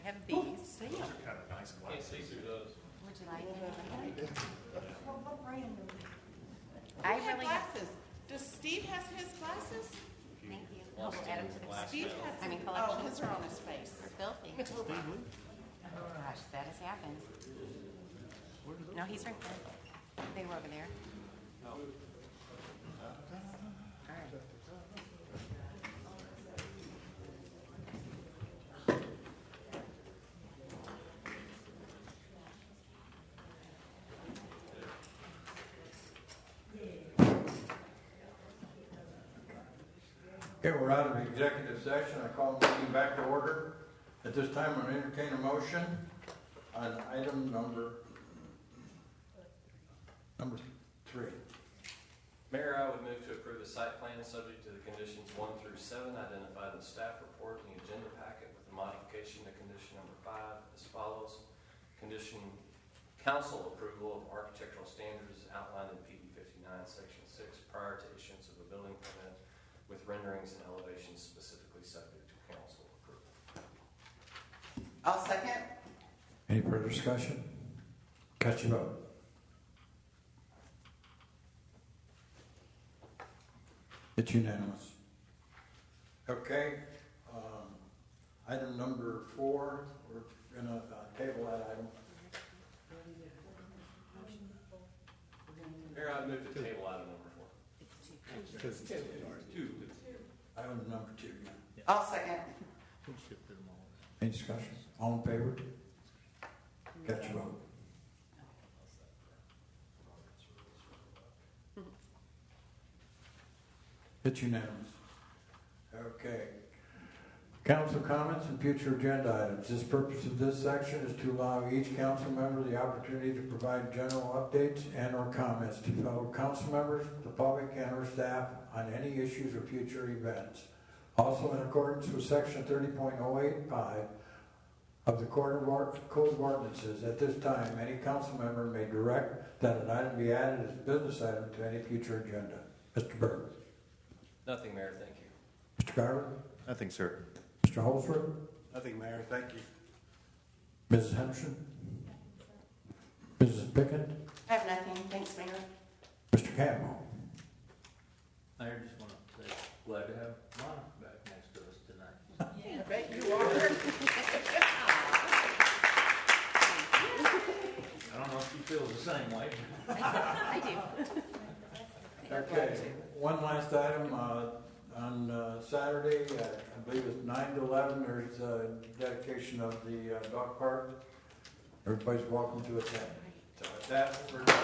have these. Kind of nice Can't see through those. Would you like it? What brand? I really have. Glasses. Does Steve have his glasses? Thank you. We'll add them to the Last Steve bill. has. I mean, Oh, collection. his are on his face. They're filthy. Oh gosh, that has happened. No, he's right there. They were over there. All right. Okay, we're out of executive session. I call the meeting back to order. At this time, I'm going to entertain a motion on item number 3. Mayor, I would move to approve the site plan subject to the conditions 1 through 7 identified in the staff report and the agenda packet with a modification to condition number 5 as follows. Condition council approval of architectural standards outlined in PD 59, section 6 prior to issuance of a building permit with renderings and elevations specifically subject to council approval. I'll second. Any further discussion? Cast your vote. It's unanimous. Okay, item number 4, we're going to table that item. Mayor, I would move to table item number 4. Item number 2, yeah. I'll second. Any discussion? All in favor? Cast your vote. It's unanimous. Okay. Council comments and future agenda items. The purpose of this section is to allow each council member the opportunity to provide general updates and or comments to fellow council members, the public, and or staff on any issues or future events. Also in accordance with section 30.085 of the Code of Ordinances, at this time, any council member may direct that an item be added as a business item to any future agenda. Mr. Berg. Nothing, Mayor, thank you. Mr. Garver. Nothing, sir. Mr. Holsworth. Nothing, Mayor, thank you. Mrs. Henderson. Mrs. Pickett. I have nothing. Thanks, Mayor. Mr. Campbell. Mayor, just want to say, glad to have Lana back next to us tonight. I bet you are. I don't know if she feels the same way. I do. Okay, one last item, on Saturday, I believe it's 9 to 11, there's a dedication of the dog park. Everybody's welcome to attend. So with that, we're done.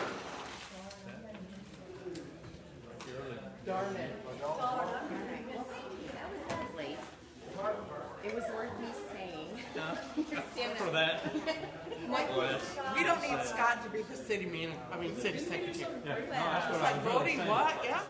Darn it. Well, thank you. That was lovely. It was worth me saying. For that. We don't need Scott to be the city secretary. Yeah, no, that's It's what like I was really voting saying. what? Yeah.